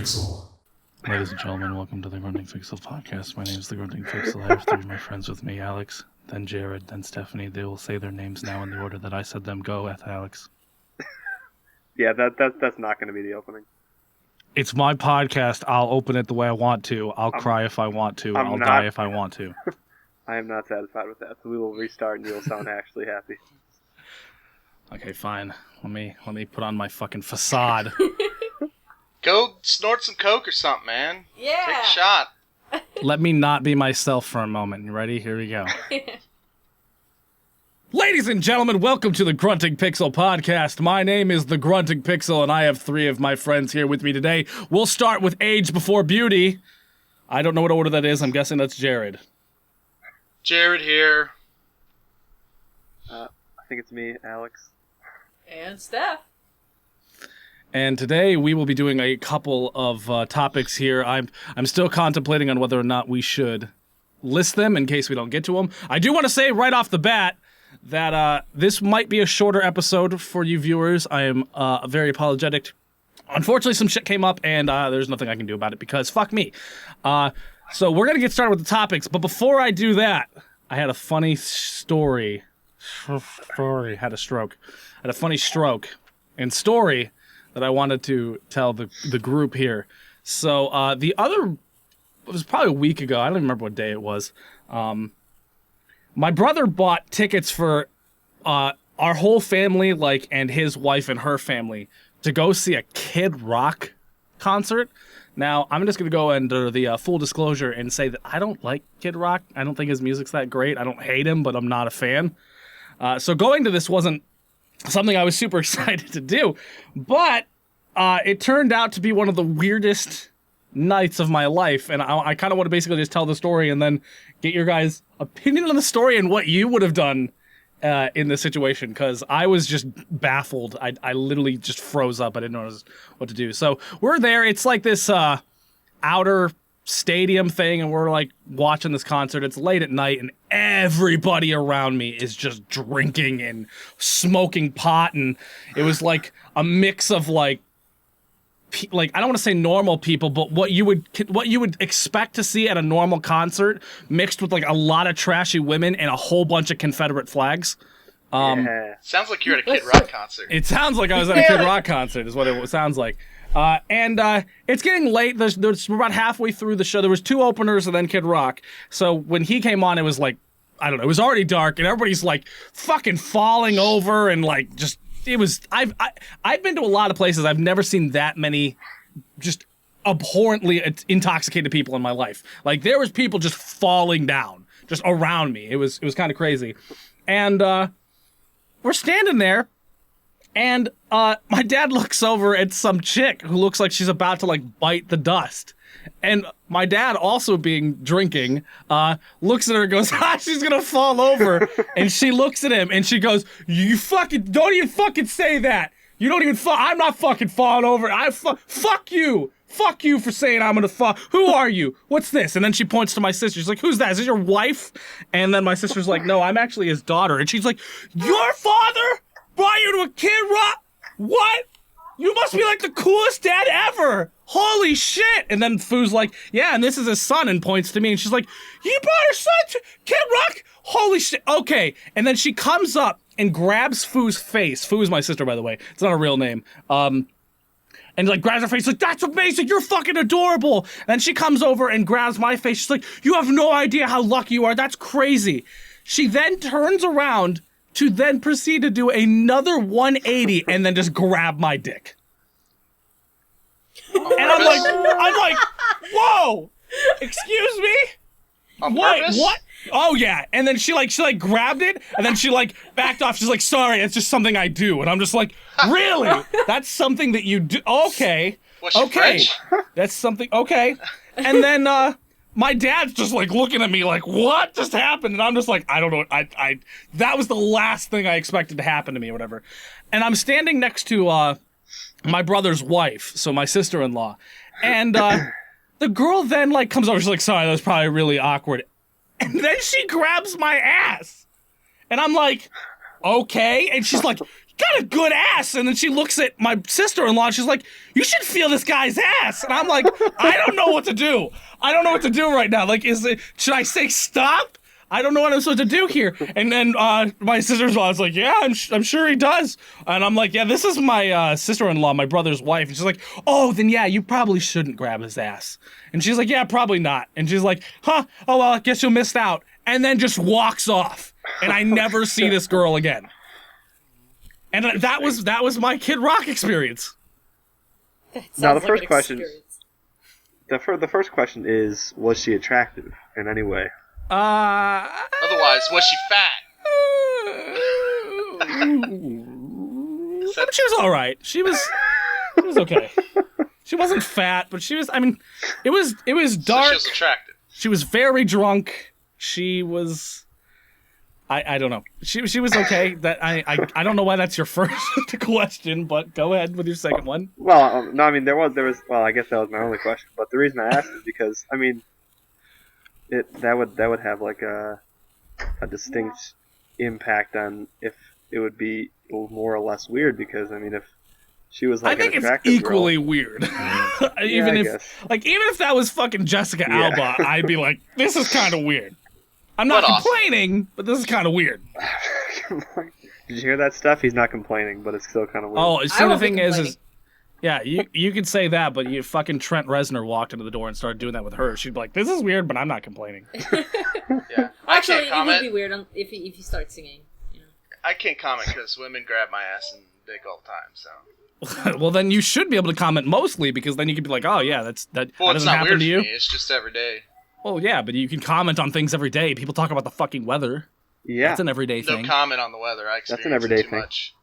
Pixel. Ladies and gentlemen, welcome to the Grunting Pixel Podcast. My name is the Grunting Pixel. I have three of my friends with me, Alex, then Jared, then Stephanie. They will say their names now in the order that I said them. Go, Alex. Yeah, that's not going to be the opening. It's my podcast. I'll open it the way I want to. I'll cry if I want to. I'll die if I want to. I am not satisfied with that, so we will restart and you'll sound actually happy. Okay, fine. Let me put on my fucking facade. Go snort some coke or something, man. Yeah. Take a shot. Let me not be myself for a moment. You ready? Here we go. Ladies and gentlemen, welcome to the Grunting Pixel Podcast. My name is the Grunting Pixel, and I have three of my friends here with me today. We'll start with Age Before Beauty. I don't know what order that is. I'm guessing that's Jared. Jared here. I think it's me, Alex. And Steph. And today we will be doing a couple of topics here. I'm still contemplating on whether or not we should list them in case we don't get to them. I do want to say right off the bat that this might be a shorter episode for you viewers. I am very apologetic. Unfortunately, some shit came up, and there's nothing I can do about it because fuck me. So we're going to get started with the topics, but before I do that, I had a funny story. Had a stroke. Had a funny stroke and story that I wanted to tell the group here. So it was probably a week ago. I don't remember what day it was. My brother bought tickets for our whole family, and his wife and her family, to go see a Kid Rock concert. Now, I'm just going to go under the full disclosure and say that I don't like Kid Rock. I don't think his music's that great. I don't hate him, but I'm not a fan. So going to this wasn't something I was super excited to do, but it turned out to be one of the weirdest nights of my life, and I kind of want to basically just tell the story and then get your guys' opinion on the story and what you would have done in this situation, because I was just baffled. I literally just froze up. I didn't know what to do. So we're there. It's like this outer stadium thing, and we're like watching this concert. It's late at night, and everybody around me is just drinking and smoking pot, and it was like a mix of like I don't want to say normal people, but what you would expect to see at a normal concert, mixed with like a lot of trashy women and a whole bunch of Confederate flags. Yeah. Sounds like you're at a Kid Rock concert. It sounds like I was at a Kid Rock concert, is what it sounds like. And it's getting late. We're about halfway through the show. There was two openers and then Kid Rock. So when he came on, it was like, I don't know, it was already dark, and everybody's like fucking falling over and like just. It was. I've been to a lot of places. I've never seen that many just abhorrently intoxicated people in my life. Like, there was people just falling down just around me. It was kind of crazy. And we're standing there, and my dad looks over at some chick who looks like she's about to like bite the dust. And my dad, also drinking, looks at her and goes, she's gonna fall over. And she looks at him and she goes, you fucking, don't even fucking say that. You don't even, I'm not fucking falling over. Fuck you. Fuck you for saying I'm gonna fall. Who are you? What's this? And then she points to my sister. She's like, who's that? Is this your wife? And then my sister's like, no, I'm actually his daughter. And she's like, your father brought you to a Kid Rock? What? You must be like the coolest dad ever. Holy shit. And then Foo's like, yeah, and this is his son, and points to me. And she's like, you brought her son to Kid Rock? Holy shit. Okay. And then she comes up and grabs Foo's face. Foo is my sister, by the way. It's not a real name. And like grabs her face, like, that's amazing. You're fucking adorable. And then she comes over and grabs my face. She's like, you have no idea how lucky you are. That's crazy. She then turns around to then proceed to do another 180 and then just grab my dick. And I'm like, whoa, excuse me? What? Oh yeah. And then she grabbed it, and then she like backed off. She's like, sorry, it's just something I do. And I'm just like, really? That's something that you do? Okay. Was she French? That's something, okay. And then my dad's just like looking at me like, what just happened? And I'm just like, I don't know. That was the last thing I expected to happen to me or whatever. And I'm standing next to my brother's wife, so my sister-in-law. And the girl then like comes over, she's like, sorry, that was probably really awkward. And then she grabs my ass. And I'm like, okay. And she's like, got a good ass. And then she looks at my sister-in-law and she's like, you should feel this guy's ass. And I'm like, I don't know what to do. I don't know what to do right now. Like, should I say stop? I don't know what I'm supposed to do here. And then my sister-in-law was like, yeah, I'm sure he does. And I'm like, yeah, this is my sister-in-law, my brother's wife. And she's like, oh, then yeah, you probably shouldn't grab his ass. And she's like, yeah, probably not. And she's like, huh, oh, well, I guess you missed out. And then just walks off. And I never see this girl again. And that was my Kid Rock experience. Now the first question, the first question is, was she attractive in any way? Otherwise, was she fat? She was all right. She was okay. She wasn't fat, but she was. I mean, it was dark. So she was attractive. She was very drunk. She was. I don't know. She was okay. That I don't know why that's your first question, but go ahead with your second one. Well, no, I mean there was. Well, I guess that was my only question. But the reason I asked is because I mean, that would have like a distinct impact on if it would be more or less weird. Because I mean, if she was like, I think it's equally weird. even if that was fucking Jessica Alba, I'd be like, this is kind of weird. I'm not complaining, but this is kind of weird. Did you hear that stuff? He's not complaining, but it's still kind of weird. Oh, so the thing is, yeah, you could say that, but you fucking Trent Reznor walked into the door and started doing that with her. She'd be like, this is weird, but I'm not complaining. Yeah. Actually, it would be weird if he starts singing. You know? I can't comment because women grab my ass and dick all the time, so. Well, then you should be able to comment mostly, because then you could be like, oh, yeah, that doesn't happen to you. For me. It's just every day. Well, yeah, but you can comment on things every day. People talk about the fucking weather. Yeah. That's an everyday thing. No comment on the weather. I That's an everyday thing. Much.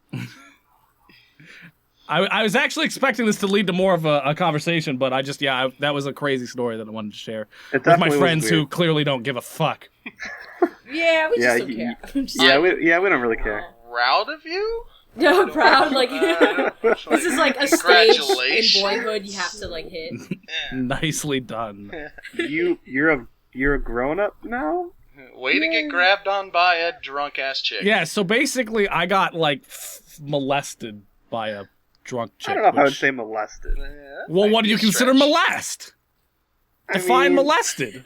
I was actually expecting this to lead to more of a conversation, but that was a crazy story that I wanted to share with my friends who clearly don't give a fuck. Yeah, we just don't care. We don't really care. Proud of you? No, proud. Like this is like a stage in boyhood you have to like hit. Nicely done. You're a grown up now. Way to get grabbed on by a drunk ass chick. Yeah. So basically, I got like molested by a drunk chick. I don't know if I would say molested. Well, what do you consider molest? Define molested.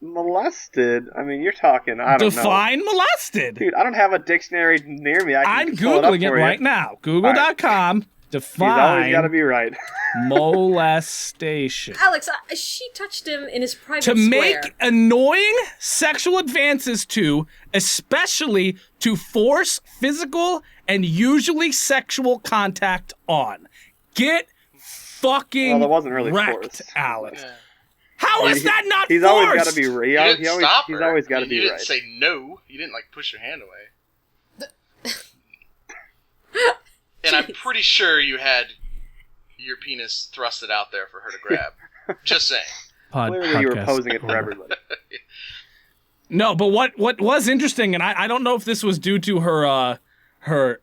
Molested? I mean, you're talking, I don't know. Define molested. Dude, I don't have a dictionary near me. I'm Googling it right now. Google.com. Define. He's always got to be right. Molestation. Alex, she touched him in his private square. To make annoying sexual advances to, especially to force physical and usually sexual contact on. Get fucking that wasn't really wrecked, forced. Alex. Yeah. How is that not he's forced? Always got to be right. He's always got to be right. You didn't say no. You didn't like push your hand away. And I'm pretty sure you had your penis thrusted out there for her to grab. Just saying. Clearly you were posing it for everybody. No, but what was interesting, and I don't know if this was due to her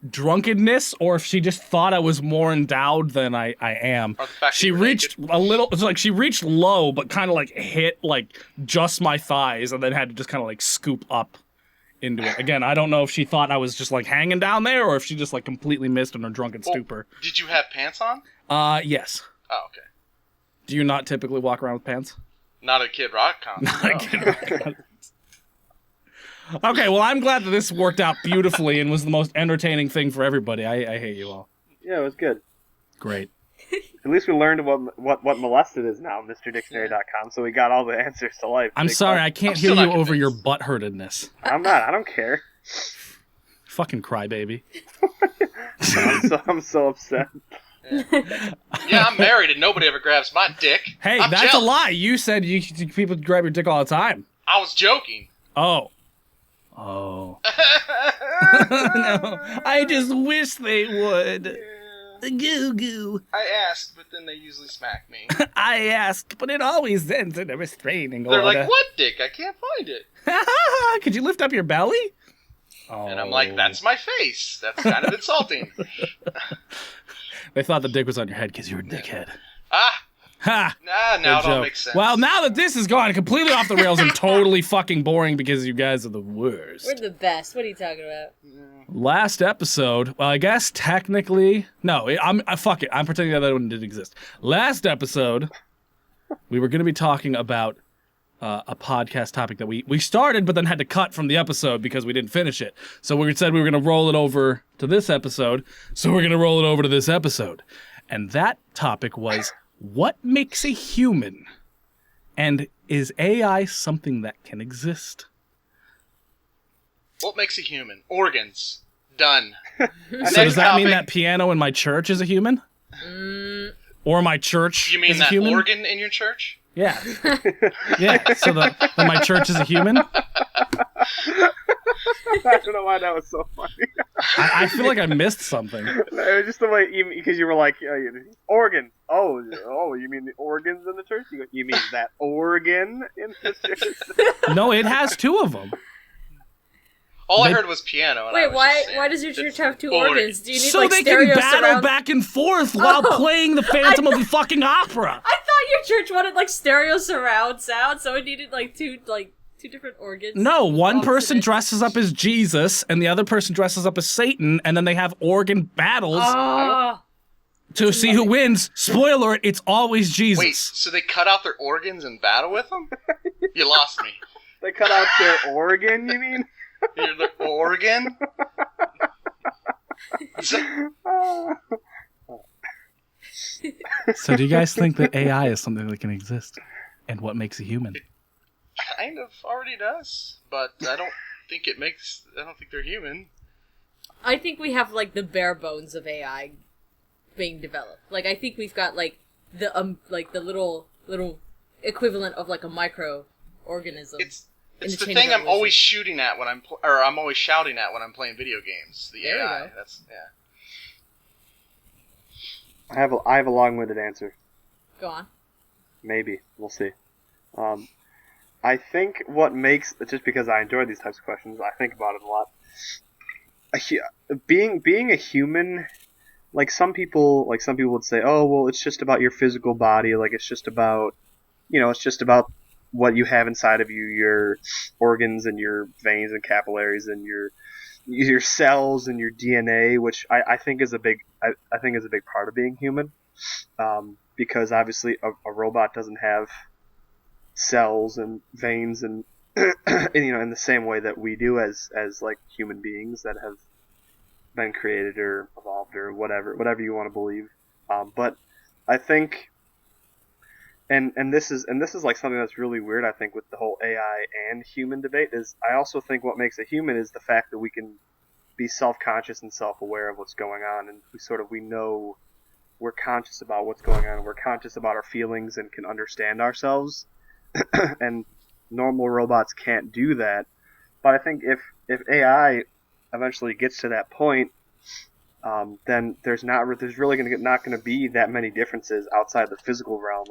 drunkenness or if she just thought I was more endowed than I am. She reached a little, it's like she reached low, but kind of like hit like just my thighs and then had to just kind of like scoop up into it. Again, I don't know if she thought I was just like hanging down there or if she just like completely missed in her drunken stupor. Did you have pants on? Yes. Oh, okay. Do you not typically walk around with pants? Not a Kid Rock concert. Not a Kid Rock concert. Okay, well, I'm glad that this worked out beautifully and was the most entertaining thing for everybody. I hate you all. Yeah, it was good. Great. At least we learned what molested is now, MrDictionary.com, so we got all the answers to life. I'm sorry, I can't hear you over your butt-hurtedness. I'm not. I don't care. Fucking crybaby. I'm so upset. Yeah, I'm married and nobody ever grabs my dick. Hey, that's a lie. You said people grab your dick all the time. I was joking. Oh. No. I just wish they would. Goo goo. I asked, but then they usually smack me. I asked, but it always ends in a restraining order. They're like, what dick? I can't find it. Could you lift up your belly? Oh. And I'm like, that's my face. That's kind of insulting. They thought the dick was on your head because you were a dickhead. Ha! Now Good it all joke. makes sense. Well, now that this has gone completely off the rails and totally fucking boring because you guys are the worst. We're the best. What are you talking about? Last episode, well, I guess technically, no, fuck it. I'm pretending that one didn't exist. Last episode, we were going to be talking about a podcast topic that we started, but then had to cut from the episode because we didn't finish it. So we said we were going to roll it over to this episode. So we're going to roll it over to this episode. And that topic was, what makes a human? And is AI something that can exist? What makes a human? Organs. Done. So does that mean that piano in my church is a human? Or my church You mean is a that human? organ in your church? Yeah. Yeah, so that my church is a human? I don't know why that was so funny. I feel like I missed something. It was just the way, because you were like, organ. Oh, you mean the organs in the church? You mean that organ in the church? No, it has two of them. All I heard was piano. And I Wait, was just saying, why does your church have two organ. organs? Do you need So like they stereo can battle surround? back and forth while playing the Phantom of the fucking Opera. I thought your church wanted like stereo surround sound, so it needed like two different organs. No, one Opposite person it. dresses up as Jesus, and the other person dresses up as Satan, and then they have organ battles Oh, to see who wins. Spoiler, it's always Jesus. Wait, so they cut out their organs and battle with them? You lost me. They cut out their organ, you mean? The organ? So do you guys think that AI is something that can exist? And what makes a human? Kind of already does, but I don't think they're human. I think we have like the bare bones of AI being developed. Like I think we've got like the little equivalent of like a microorganism. It's In the the chain thing of I'm always evolution. shooting at when I'm always shouting at when I'm playing video games. The There you AI. go. That's yeah. I have a long-winded answer. Go on. Maybe. We'll see. I think what makes, just because I enjoy these types of questions, I think about it a lot. Being a human, like some people would say, oh, well, it's just about your physical body. Like it's just about what you have inside of you, your organs and your veins and capillaries and your cells and your DNA, which I think is a big part of being human, because obviously a robot doesn't have cells and veins and in the same way that we do as like human beings that have been created or evolved or whatever you want to believe. But I think, and this is like something that's really weird, I think, with the whole AI and human debate, is I also think what makes a human is the fact that we can be self-conscious and self-aware of what's going on, and we know we're conscious about what's going on, we're conscious about our feelings and can understand ourselves. And normal robots can't do that. But I think if AI eventually gets to that point, then there's really not going to be that many differences outside the physical realm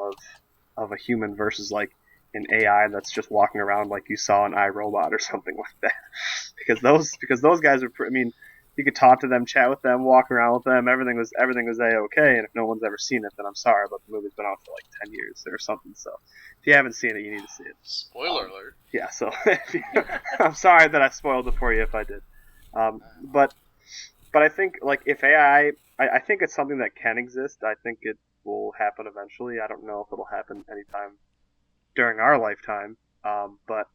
of a human versus like an AI that's just walking around like you saw an iRobot or something like that. because those guys are, you could talk to them, chat with them, walk around with them. Everything was A-okay. And if no one's ever seen it, then I'm sorry, but the movie's been out for like 10 years or something. So if you haven't seen it, you need to see it. Spoiler alert. Yeah, so I'm sorry that I spoiled it for you if I did. But I think like if AI, I think it's something that can exist. I think it will happen eventually. I don't know if it'll happen anytime during our lifetime. But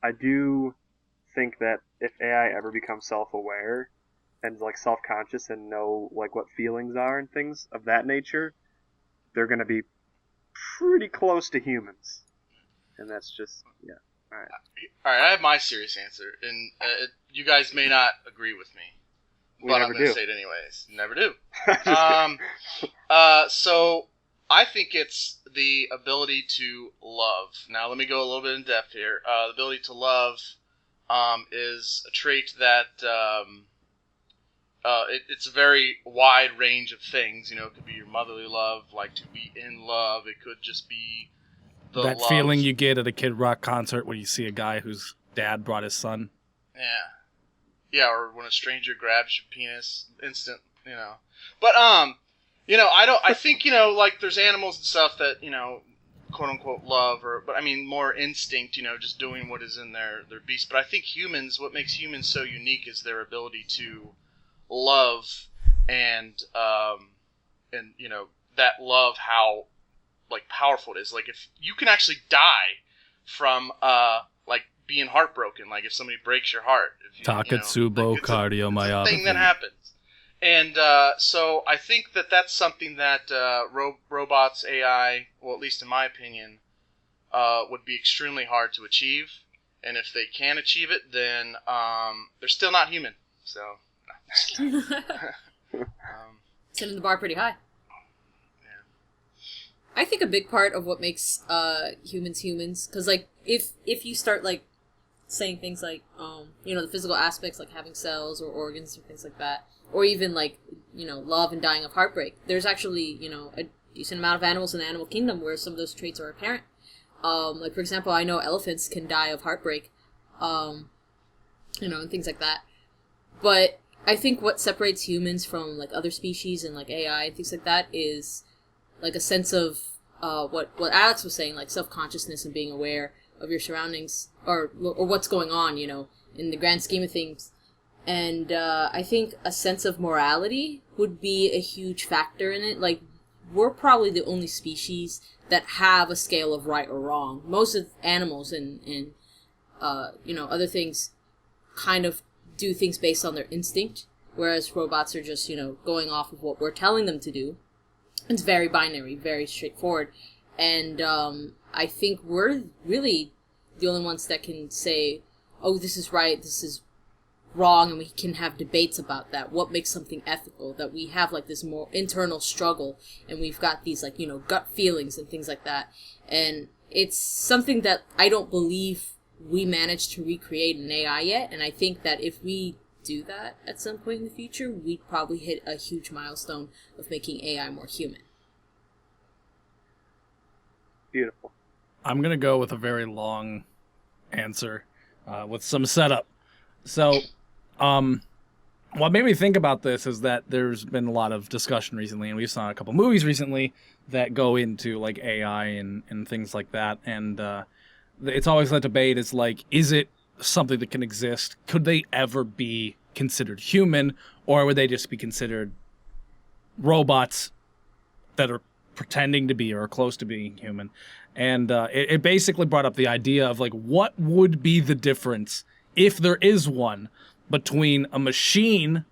I do think that if AI ever becomes self-aware and like self-conscious and know like what feelings are and things of that nature, they're going to be pretty close to humans. And that's just, yeah. All right, I have my serious answer, and you guys may not agree with me, but I'm going to say it anyways. Never do. So I think it's the ability to love. Now let me go a little bit in depth here. The ability to love is a trait that it's a very wide range of things. You know, it could be your motherly love, like to be in love. It could just be that love. feeling you get at a Kid Rock concert when you see a guy whose dad brought his son. Yeah, or when a stranger grabs your penis, instant, you know. But I think, like there's animals and stuff that, quote unquote love, but I mean more instinct, just doing what is in their beast. But I think what makes humans so unique is their ability to love and that love, how like powerful it is. Like if you can actually die from like being heartbroken, like if somebody breaks your heart, Takotsubo cardiomyopathy. It's a thing that happens. And so I think that's something that robots, AI, well, at least in my opinion, would be extremely hard to achieve. And if they can achieve it, then they're still not human. So, setting the bar pretty high. Yeah. I think a big part of what makes humans, because like if you start like saying things like the physical aspects, like having cells or organs or things like that, or even like love and dying of heartbreak, there's actually a decent amount of animals in the animal kingdom where some of those traits are apparent. Like for example, I know elephants can die of heartbreak, and things like that. But I think what separates humans from like other species and like AI and things like that is like a sense of what Alex was saying, like self-consciousness and being aware of your surroundings or what's going on, in the grand scheme of things. And I think a sense of morality would be a huge factor in it. Like, we're probably the only species that have a scale of right or wrong. Most of animals and other things kind of do things based on their instinct, whereas robots are just, going off of what we're telling them to do. It's very binary, very straightforward. And I think we're really the only ones that can say, oh, this is right, this is wrong, and we can have debates about that. What makes something ethical? That we have like this more internal struggle, and we've got these like, gut feelings and things like that. And it's something that I don't believe we managed to recreate in AI yet, and I think that if we do that at some point in the future, we'd probably hit a huge milestone of making AI more human. Beautiful. I'm going to go with a very long answer with some setup. So, what made me think about this is that there's been a lot of discussion recently, and we've saw a couple movies recently that go into like AI and things like that. And it's always that debate is like, is it something that can exist? Could they ever be considered human, or would they just be considered robots that are pretending to be or close to being human? And it basically brought up the idea of like, what would be the difference, if there is one, between a machine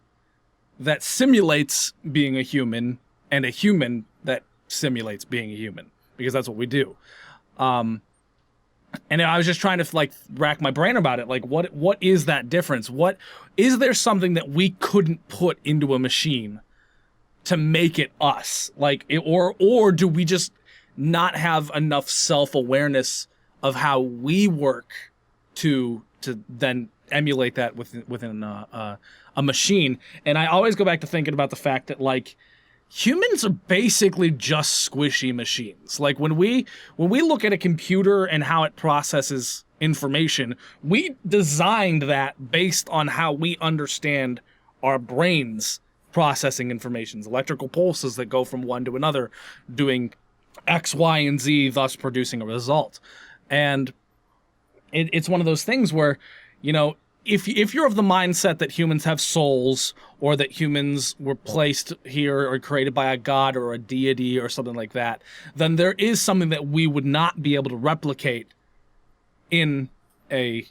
that simulates being a human and a human that simulates being a human, because that's what we do. And I was just trying to like rack my brain about it. Like, what is that difference? What is there something that we couldn't put into a machine to make it us? Like, or do we just not have enough self-awareness of how we work to then emulate that within a machine? And I always go back to thinking about the fact that like humans are basically just squishy machines. Like when we look at a computer and how it processes information, we designed that based on how we understand our brains processing information, electrical pulses that go from one to another, doing X, Y, and Z, thus producing a result. And it's one of those things where, if you're of the mindset that humans have souls, or that humans were placed here or created by a god or a deity or something like that, then there is something that we would not be able to replicate in a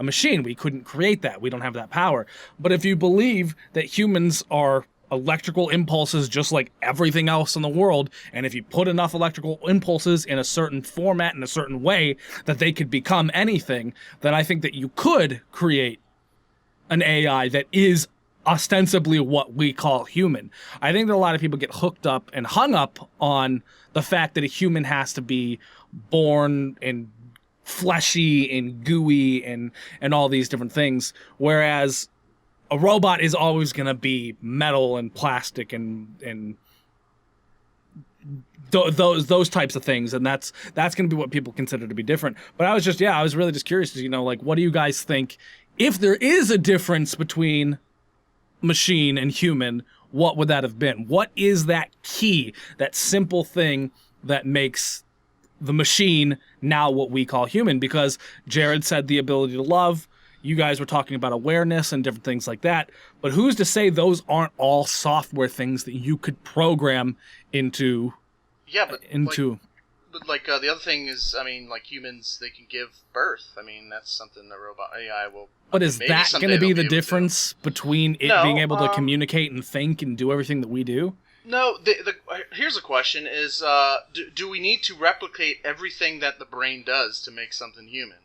machine. We couldn't create that. We don't have that power. But if you believe that humans are electrical impulses just like everything else in the world, and if you put enough electrical impulses in a certain format in a certain way that they could become anything, then I think that you could create an AI that is ostensibly what we call human. I think that a lot of people get hooked up and hung up on the fact that a human has to be born and fleshy and gooey and all these different things, whereas a robot is always going to be metal and plastic and those types of things, and that's going to be what people consider to be different. But I was really just curious to like, what do you guys think, if there is a difference between machine and human, what would that have been? What is that key, that simple thing that makes the machine now what we call human? Because Jared said the ability to love. You guys were talking about awareness and different things like that. But who's to say those aren't all software things that you could program into? Yeah, but the other thing is, I mean, like humans, they can give birth. I mean, that's something the robot AI will. But is that going to be the difference between it being able to communicate and think and do everything that we do? No. Here's a question: is do we need to replicate everything that the brain does to make something human?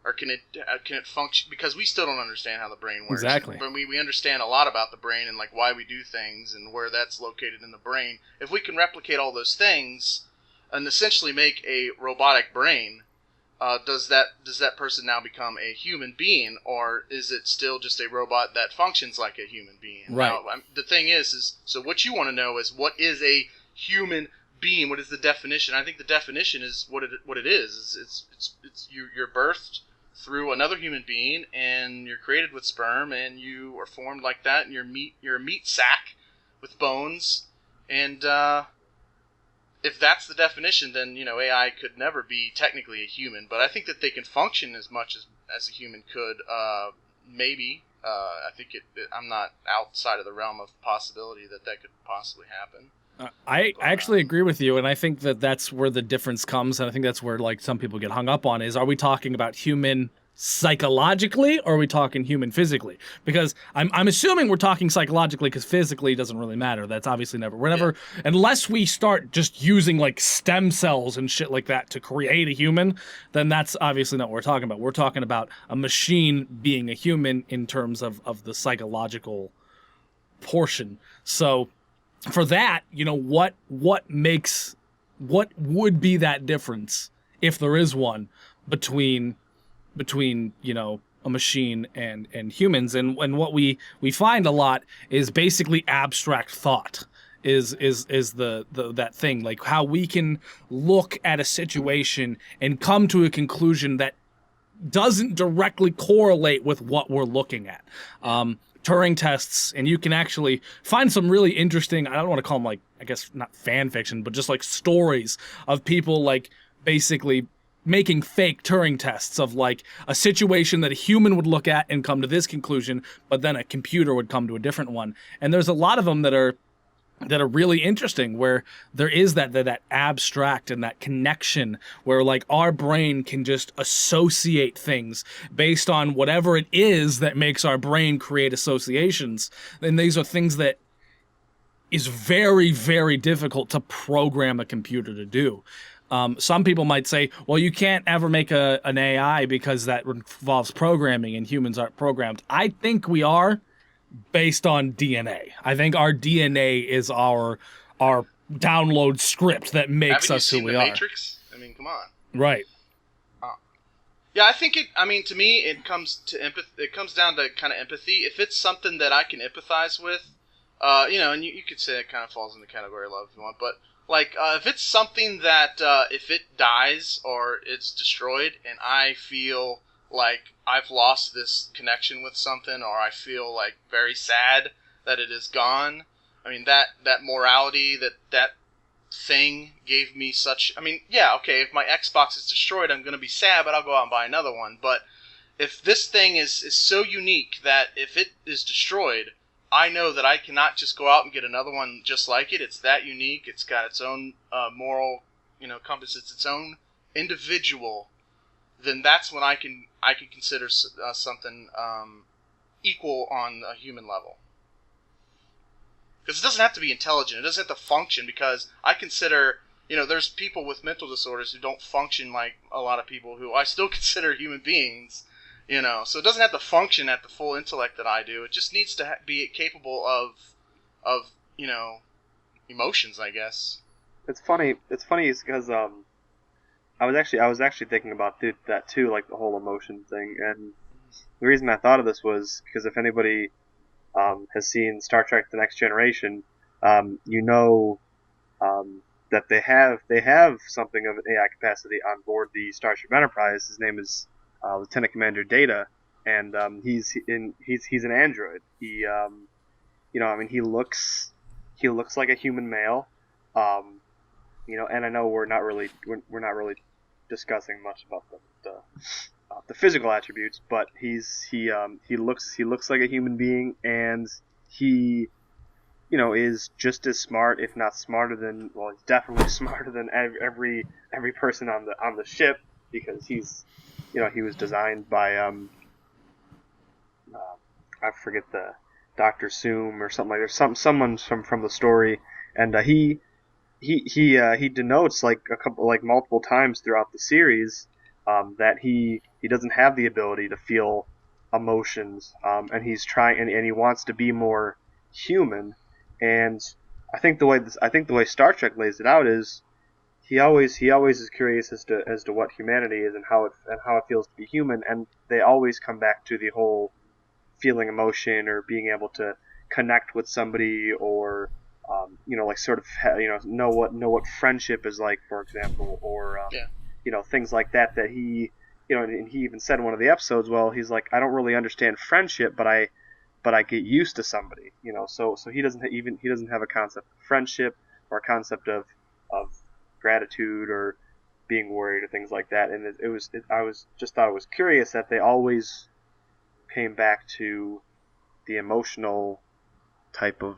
Or can it function? Because we still don't understand how the brain works. Exactly. But we understand a lot about the brain and like why we do things and where that's located in the brain. If we can replicate all those things and essentially make a robotic brain, does that person now become a human being, or is it still just a robot that functions like a human being? Right. Now, the thing is so what you want to know is, what is a human being? What is the definition? I think the definition is what it is. It's you're birthed through another human being, and you're created with sperm, and you are formed like that, and you're a meat sack with bones, and if that's the definition, then AI could never be technically a human. But I think that they can function as much as a human could. Maybe I think I'm not outside of the realm of possibility that could possibly happen. I actually agree with you, and I think that that's where the difference comes, and I think that's where like some people get hung up on is, are we talking about human psychologically, or are we talking human physically? Because I'm assuming we're talking psychologically, because physically doesn't really matter. That's obviously never, unless we start just using like stem cells and shit like that to create a human, then that's obviously not what we're talking about. We're talking about a machine being a human in terms of the psychological portion. So for that, what would be that difference, if there is one, between a machine and humans? And what we find a lot is basically abstract thought is the that thing, like how we can look at a situation and come to a conclusion that doesn't directly correlate with what we're looking at. Turing tests, and you can actually find some really interesting, I don't want to call them like, I guess not fan fiction, but just like stories of people like basically making fake Turing tests of like a situation that a human would look at and come to this conclusion, but then a computer would come to a different one. And there's a lot of them that are really interesting, where there is that abstract and that connection where like our brain can just associate things based on whatever it is that makes our brain create associations. And these are things that is very, very difficult to program a computer to do. Some people might say, well, you can't ever make an AI because that involves programming and humans aren't programmed. I think we are, based on DNA. I think our DNA is our download script that makes us who we are. Haven't you seen The Matrix? I mean, come on. Right. Yeah, I think to me, it comes to empathy. It comes down to kind of empathy. If it's something that I can empathize with, and you could say it kind of falls in the category of love if you want, but like if it's something that if it dies or it's destroyed and I feel like I've lost this connection with something, or I feel like very sad that it is gone. I mean, that morality, that thing gave me such... I mean, yeah, okay, if my Xbox is destroyed, I'm going to be sad, but I'll go out and buy another one. But if this thing is so unique that if it is destroyed, I know that I cannot just go out and get another one just like it. It's that unique. It's got its own moral, compass. It's its own individual. Then that's when I can consider something equal on a human level. Because it doesn't have to be intelligent. It doesn't have to function, because I consider, there's people with mental disorders who don't function like a lot of people who I still consider human beings, So it doesn't have to function at the full intellect that I do. It just needs to be capable of emotions, I guess. It's funny because I was actually thinking about that too, like the whole emotion thing, and the reason I thought of this was because if anybody has seen Star Trek: The Next Generation, that they have something of an AI capacity on board the Starship Enterprise. His name is Lieutenant Commander Data, and he's an android. I mean, he looks like a human male. And I know we're not really discussing much about the physical attributes, but he looks like a human being, and he is just as smart, if not smarter than, well, he's definitely smarter than every person on the ship, because he was designed by I forget the Dr. Soom or something like that. Someone from the story, and he denotes multiple times throughout the series that he doesn't have the ability to feel emotions, and he's trying, and he wants to be more human. And I think the way Star Trek lays it out is he always is curious as to what humanity is and how it feels to be human, and they always come back to the whole feeling emotion or being able to connect with somebody, or know what friendship is like, for example, or things like that he and he even said in one of the episodes, well, he's like, I don't really understand friendship, but I get used to somebody, so he doesn't have a concept of friendship or a concept of gratitude or being worried or things like that. And I thought it was curious that they always came back to the emotional type of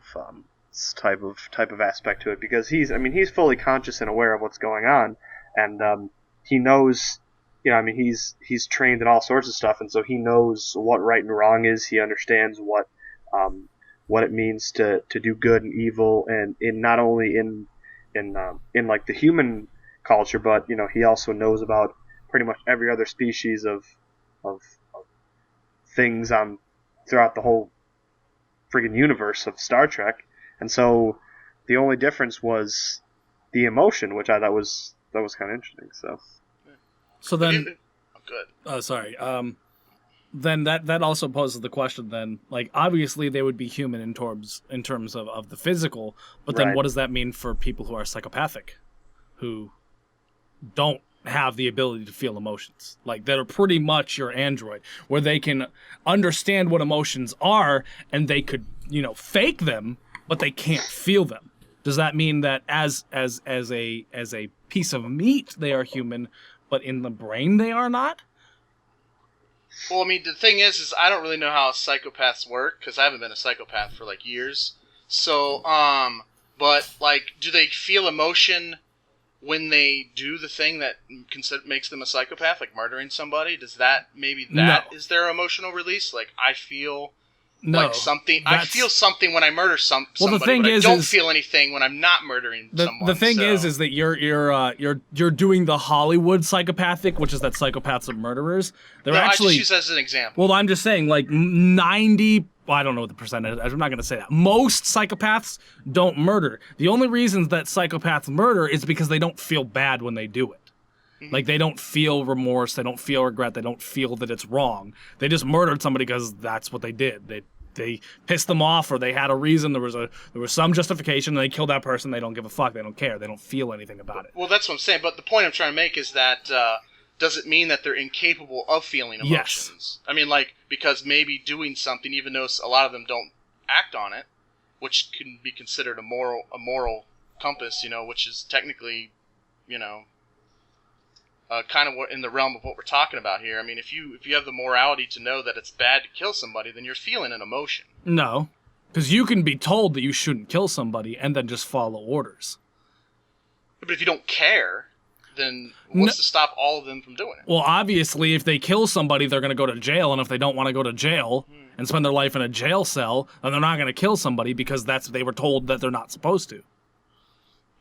aspect to it, because he's fully conscious and aware of what's going on, and he knows, he's trained in all sorts of stuff, and so he knows what right and wrong is. He understands what it means to do good and evil, and not only in like the human culture, but he also knows about pretty much every other species of things throughout the whole friggin' universe of Star Trek. And so the only difference was the emotion, which I thought was kind of interesting. So then, good. Oh, sorry. Then that also poses the question. Then, like, obviously they would be human in terms of the physical, but then Right. what does that mean for people who are psychopathic, who don't have the ability to feel emotions, like that are pretty much your android, where they can understand what emotions are and they could fake them, but they can't feel them? Does that mean that as a piece of meat they are human, but in the brain they are not? Well, I mean, the thing is I don't really know how psychopaths work, because I haven't been a psychopath for like years. So, but like, do they feel emotion when they do the thing that makes them a psychopath, like murdering somebody? Is their emotional release? Like, I feel like something. I feel something when I murder somebody, the thing but is, I don't feel anything when I'm not murdering someone. The thing is that you're doing the Hollywood psychopathic, which is that psychopaths are murderers. They're actually, I just use that as an example. well, I'm just saying, like 90. Well, I don't know what the percentage is. I'm not going to say that. Most psychopaths don't murder. The only reasons that psychopaths murder is because they don't feel bad when they do it. Mm-hmm. Like, they don't feel remorse, they don't feel regret, they don't feel that it's wrong. They just murdered somebody because that's what they did. They pissed them off, or they had a reason, there was some justification, and they killed that person. They don't give a fuck, they don't care, they don't feel anything about it. Well, that's what I'm saying, but the point I'm trying to make is that does it mean that they're incapable of feeling emotions? Yes. I mean, like, because maybe doing something, even though a lot of them don't act on it, which can be considered a moral compass, which is technically, kind of in the realm of what we're talking about here. I mean, if you have the morality to know that it's bad to kill somebody, then you're feeling an emotion. No, because you can be told that you shouldn't kill somebody and then just follow orders. But if you don't care, then what's to stop all of them from doing it? Well, obviously, if they kill somebody, they're going to go to jail, and if they don't want to go to jail and spend their life in a jail cell, then they're not going to kill somebody because they were told that they're not supposed to.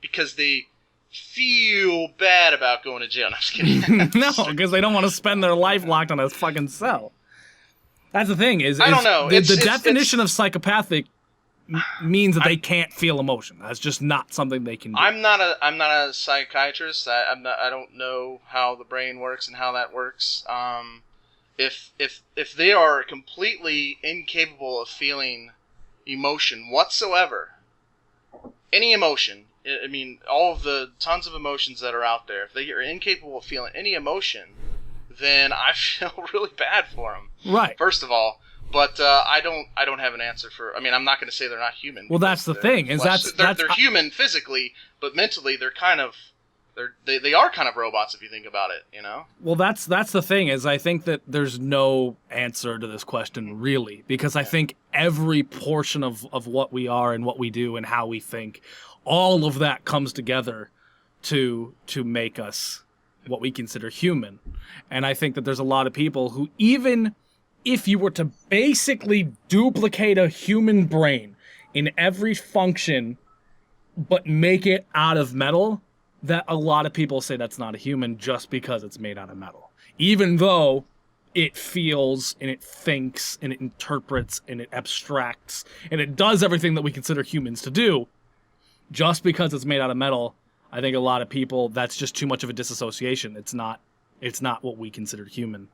Because they feel bad about going to jail. No, I'm just kidding. No, because they don't want to spend their life locked in a fucking cell. That's the thing. I don't know. The definition of psychopathic means that they can't feel emotion. That's just not something they can do. I'm not a psychiatrist. I don't know how the brain works and how that works. If they are completely incapable of feeling emotion whatsoever, any emotion, I mean, all of the tons of emotions that are out there, if they are incapable of feeling any emotion, then I feel really bad for them. Right. First of all. But I don't have an answer for. I mean, I'm not going to say they're not human. Well, that's the thing. Is they're human physically, but mentally they're kind of they are kind of robots if you think about it. You know. Well, that's the thing. Is I think that there's no answer to this question really, because I think every portion of what we are and what we do and how we think, all of that comes together to make us what we consider human. And I think that there's a lot of people who, even if you were to basically duplicate a human brain in every function, but make it out of metal, that a lot of people say that's not a human just because it's made out of metal. Even though it feels and it thinks and it interprets and it abstracts and it does everything that we consider humans to do, just because it's made out of metal, I think a lot of people, that's just too much of a disassociation. It's not what we consider human.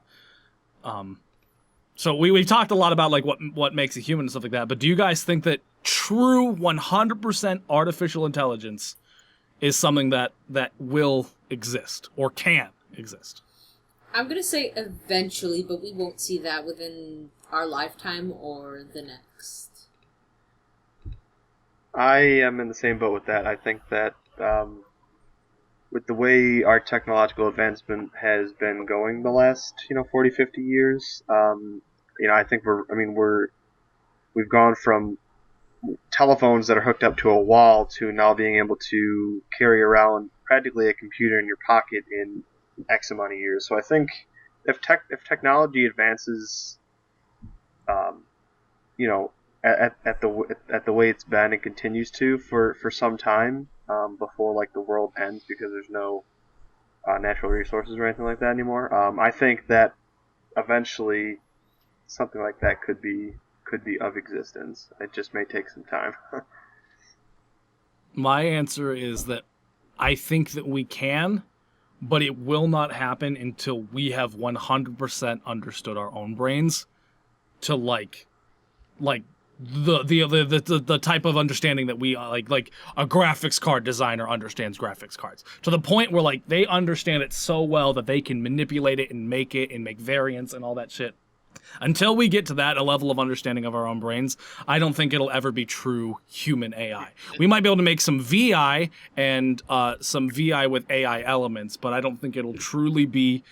So we've talked a lot about like what makes a human and stuff like that, but do you guys think that true 100% artificial intelligence is something that will exist or can exist? I'm going to say eventually, but we won't see that within our lifetime or the next. I am in the same boat with that. I think that with the way our technological advancement has been going the last 40, 50 years, I think we've gone from telephones that are hooked up to a wall to now being able to carry around practically a computer in your pocket in X amount of years. So I think if technology advances, at the way it's been and continues to for some time before like the world ends because there's no natural resources or anything like that anymore, I think that eventually something like that could be of existence. It just may take some time. My answer is that I think that we can, but it will not happen until we have 100% understood our own brains to like the type of understanding that we like a graphics card designer understands graphics cards, to the point where like they understand it so well that they can manipulate it and make variants and all that shit. Until we get to a level of understanding of our own brains, I don't think it'll ever be true human AI. We might be able to make some VI and some VI with AI elements, but I don't think it'll truly be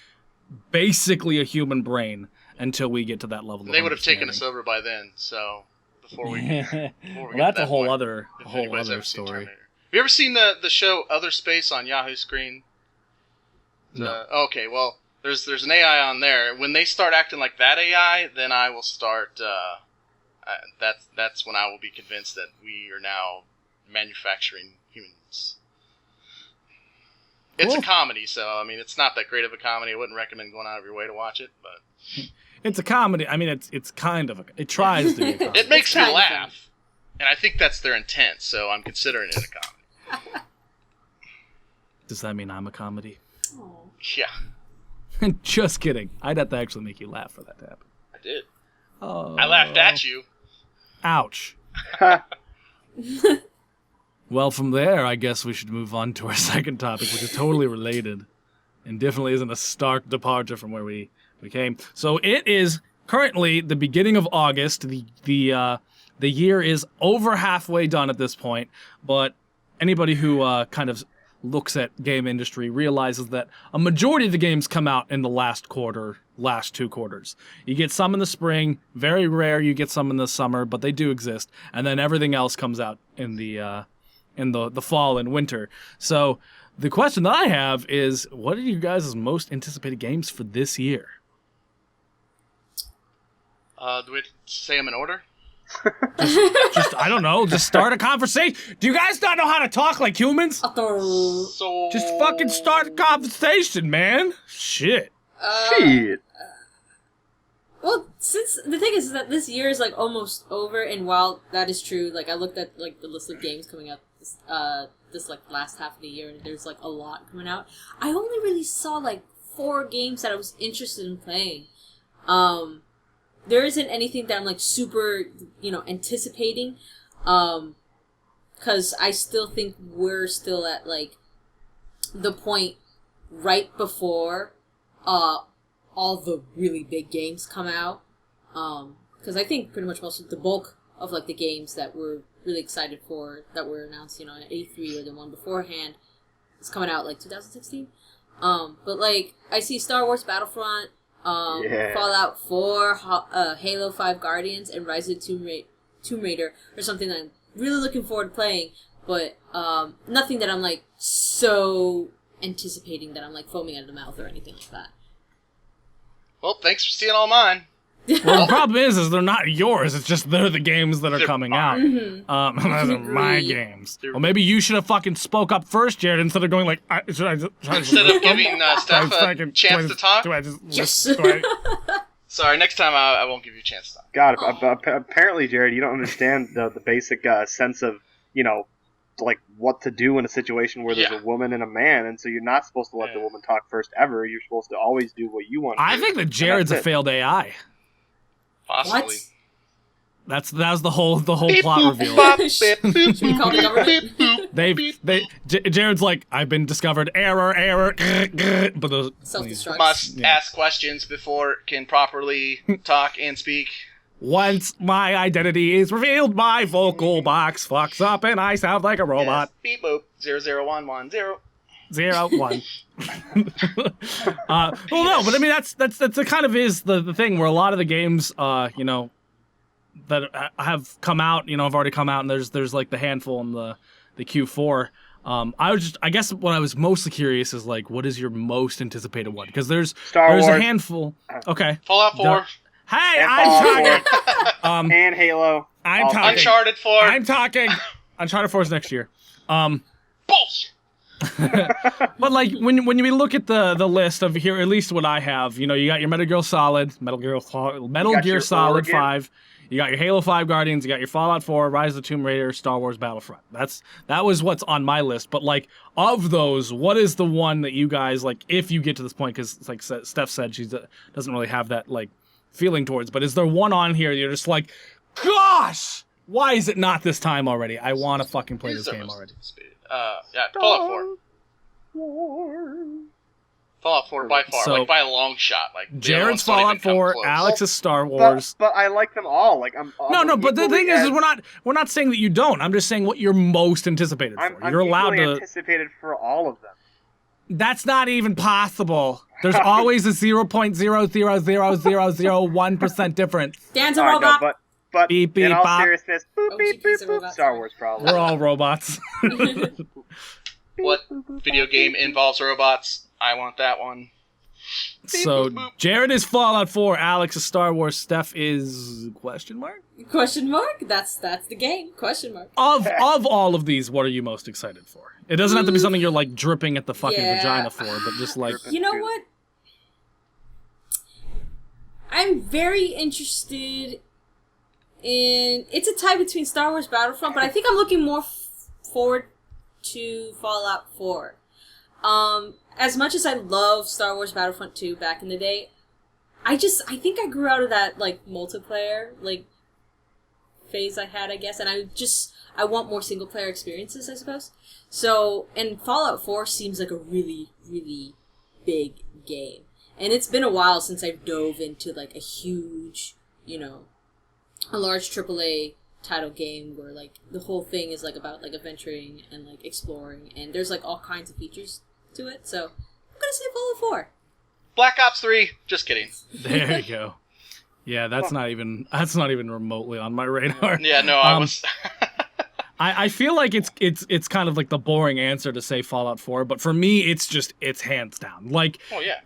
basically a human brain until we get to that level. They would have taken us over by then. So before we, well, that's a whole other story. Have you ever seen the show Other Space on Yahoo Screen? No. Okay, well. There's an AI on there. When they start acting like that AI, then I will start. That's when I will be convinced that we are now manufacturing humans. It's a comedy, so I mean, it's not that great of a comedy. I wouldn't recommend going out of your way to watch it, but it's a comedy. I mean, it's kind of it tries to be a comedy. It makes me laugh, and I think that's their intent. So I'm considering it a comedy. Does that mean I'm a comedy? Oh. Yeah. Just kidding. I'd have to actually make you laugh for that to happen. I did. Oh. I laughed at you. Ouch. Well, from there, I guess we should move on to our second topic, which is totally related and definitely isn't a stark departure from where we came. So it is currently the beginning of August. The year is over halfway done at this point, but anybody who kind of looks at game industry realizes that a majority of the games come out in the last 2 quarters. You get some in the spring, very rare you get some in the summer, but they do exist, and then everything else comes out in the fall and winter. So the question that I have is, what are you guys' most anticipated games for this year? Do we say them in order? just I don't know, just start a conversation. Do you guys not know how to talk like humans? So Just fucking start a conversation, man. Shit. Shit. Well, since the thing is that this year is like almost over, and while that is true, like I looked at like the list of games coming out this like last half of the year, and there's like a lot coming out. I only really saw like 4 games that I was interested in playing. There isn't anything that I'm like super, anticipating, because I still think we're still at like the point right before all the really big games come out. Because because I think pretty much most of the bulk of like the games that we're really excited for that were announced, at E3 or the one beforehand, is coming out like 2016. But like I see Star Wars Battlefront, Fallout 4, Halo 5 Guardians, and Rise of the Tomb Raider are something that I'm really looking forward to playing. But nothing that I'm like so anticipating that I'm like foaming at the mouth or anything like that. Well, thanks for seeing all mine. Well, the problem is they're not yours. It's just they're the games that are coming out. Mm-hmm. Those are my games. Well, maybe you should have fucking spoke up first, Jared, instead of going like, instead of giving Steph a chance to talk. Sorry, next time I won't give you a chance to talk. God, apparently, Jared, you don't understand the basic sense of, like what to do in a situation where there's a woman and a man, and so you're not supposed to let the woman talk first ever. You're supposed to always do what you want to do. I think that Jared's a failed AI. Possibly. What? That was the whole plot reveal. Should we call the government? Jared's like, I've been discovered. Error. But those Self-destruct. Must ask questions before can properly talk and speak. Once my identity is revealed, my vocal box fucks up and I sound like a robot. Yes. Beep boop 00110. 01. Well, no, but I mean that's the kind of is the thing where a lot of the games, that have come out, have already come out, and there's like the handful in the Q4. I guess what I was mostly curious is like, what is your most anticipated one? Because there's a handful. Okay. Fallout 4. Hey, And I'm talking. And Halo. I'm talking. Uncharted 4. I'm talking. Uncharted 4 is next year. Bullshit. But like when you look at the list of here, at least what I have, you got your Metal Gear Solid 5. You got your Halo 5 Guardians, you got your Fallout 4, Rise of the Tomb Raider, Star Wars Battlefront. That was what's on my list. But like of those, what is the one that you guys like if you get to this point? Because like Steph said, she doesn't really have that like feeling towards. But is there one on here you're just like, gosh, why is it not this time already? I want to fucking play this game already. Fallout 4. Fallout 4 by far, like by a long shot. Like Jared's Fallout 4, Alex's Star Wars. But I like them all. Like No, but the thing is we're not saying that you don't. I'm just saying what you're most anticipated for. You're allowed to anticipated for all of them. That's not even possible. There's always a 0.0000001% difference. Dan's a robot. No, but beep, beep, in all bop. seriousness, boop, beep, beep, boop, Star Wars probably. We're all robots. What video game involves robots? I want that one. So Jared is Fallout 4, Alex is Star Wars, Steph is question mark? Question mark? That's the game. Question mark. Of all of these, what are you most excited for? It doesn't have to be something you're like dripping at the fucking vagina for, but just like you know what? I'm very interested in. It's a tie between Star Wars Battlefront, but I think I'm looking more forward to Fallout 4. As much as I love Star Wars Battlefront 2 back in the day, I think I grew out of that like multiplayer like phase I had, I guess, and I want more single player experiences, I suppose. So, and Fallout 4 seems like a really, really big game. And it's been a while since I've dove into like a huge, a large AAA title game where like the whole thing is like about like adventuring and like exploring, and there's like all kinds of features to it. So I'm gonna say Fallout 4. Black Ops 3. Just kidding. There you go. Yeah, that's not even remotely on my radar. Yeah, no, I was. I feel like it's kind of like the boring answer to say Fallout 4, but for me it's hands down. Like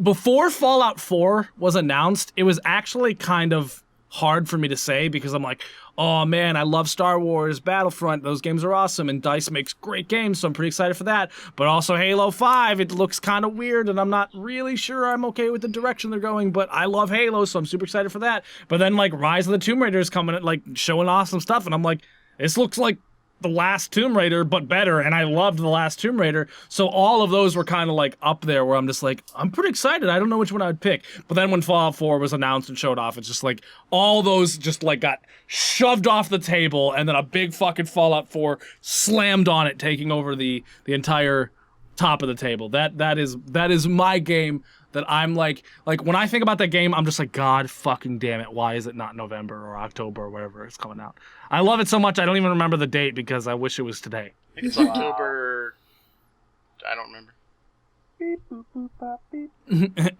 before Fallout 4 was announced, it was actually kind of hard for me to say because I'm like, oh man, I love Star Wars, Battlefront, those games are awesome, and DICE makes great games, so I'm pretty excited for that. But also Halo 5, it looks kind of weird, and I'm not really sure I'm okay with the direction they're going, but I love Halo, so I'm super excited for that. But then like Rise of the Tomb Raider is coming at like showing awesome stuff, and I'm like, this looks like the last Tomb Raider, but better, and I loved the last Tomb Raider, so all of those were kind of like up there where I'm just like, I'm pretty excited, I don't know which one I would pick. But then when Fallout 4 was announced and showed off, it's just like, all those just like got shoved off the table, and then a big fucking Fallout 4 slammed on it, taking over the entire top of the table. That is my game that I'm like when I think about that game, I'm just like, God fucking damn it, why is it not November or October or whatever it's coming out? I love it so much I don't even remember the date because I wish it was today. I think it's October. I don't remember. Beep, boop, boop, bop, beep.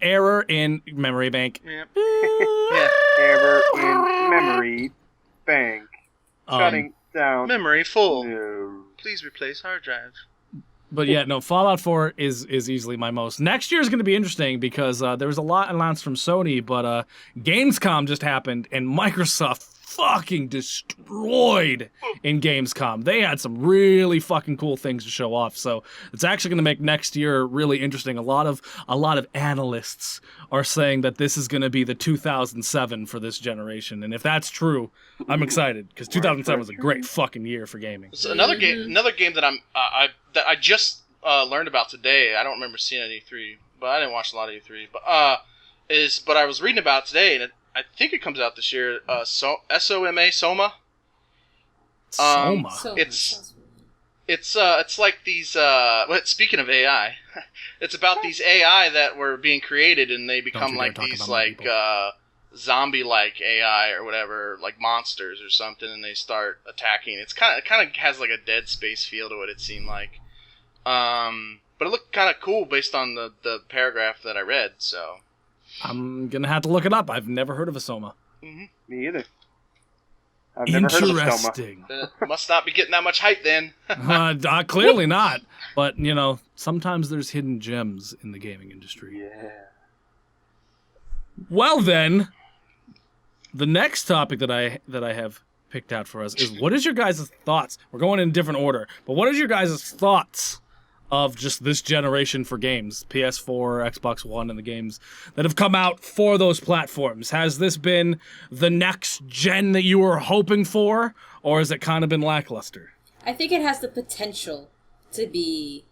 Error in memory bank. Yep. Yeah, error in memory bank. Shutting down. Memory full. No. Please replace hard drive. But yeah, no, Fallout 4 is easily my most. Next year is going to be interesting because there was a lot announced from Sony, but Gamescom just happened, and Microsoft fucking destroyed in Gamescom. They had some really fucking cool things to show off, so it's actually going to make next year really interesting. A lot of analysts are saying that this is going to be the 2007 for this generation, and if that's true, I'm excited because 2007 was a great fucking year for gaming. So another game that I just learned about today. I don't remember seeing it at E3, but I didn't watch a lot of E3. But I was reading about it today, and I think it comes out this year. SOMA. Soma. It's like these. Speaking of AI, it's about these AI that were being created, and they become like these zombie-like AI or whatever, like monsters or something, and they start attacking. It kind of has like a Dead Space feel to it. It seemed like, but it looked kind of cool based on the paragraph that I read. So I'm gonna have to look it up. I've never heard of a Soma. Me either. I've never heard of a Soma. Interesting. Must not be getting that much hype then. Clearly not. But sometimes there's hidden gems in the gaming industry. Yeah. Well then, the next topic that I have picked out for us is what is your guys' thoughts? We're going in a different order, but what is your guys' thoughts of just this generation for games, PS4, Xbox One, and the games that have come out for those platforms? Has this been the next gen that you were hoping for, or has it kind of been lackluster? I think it has the potential to be.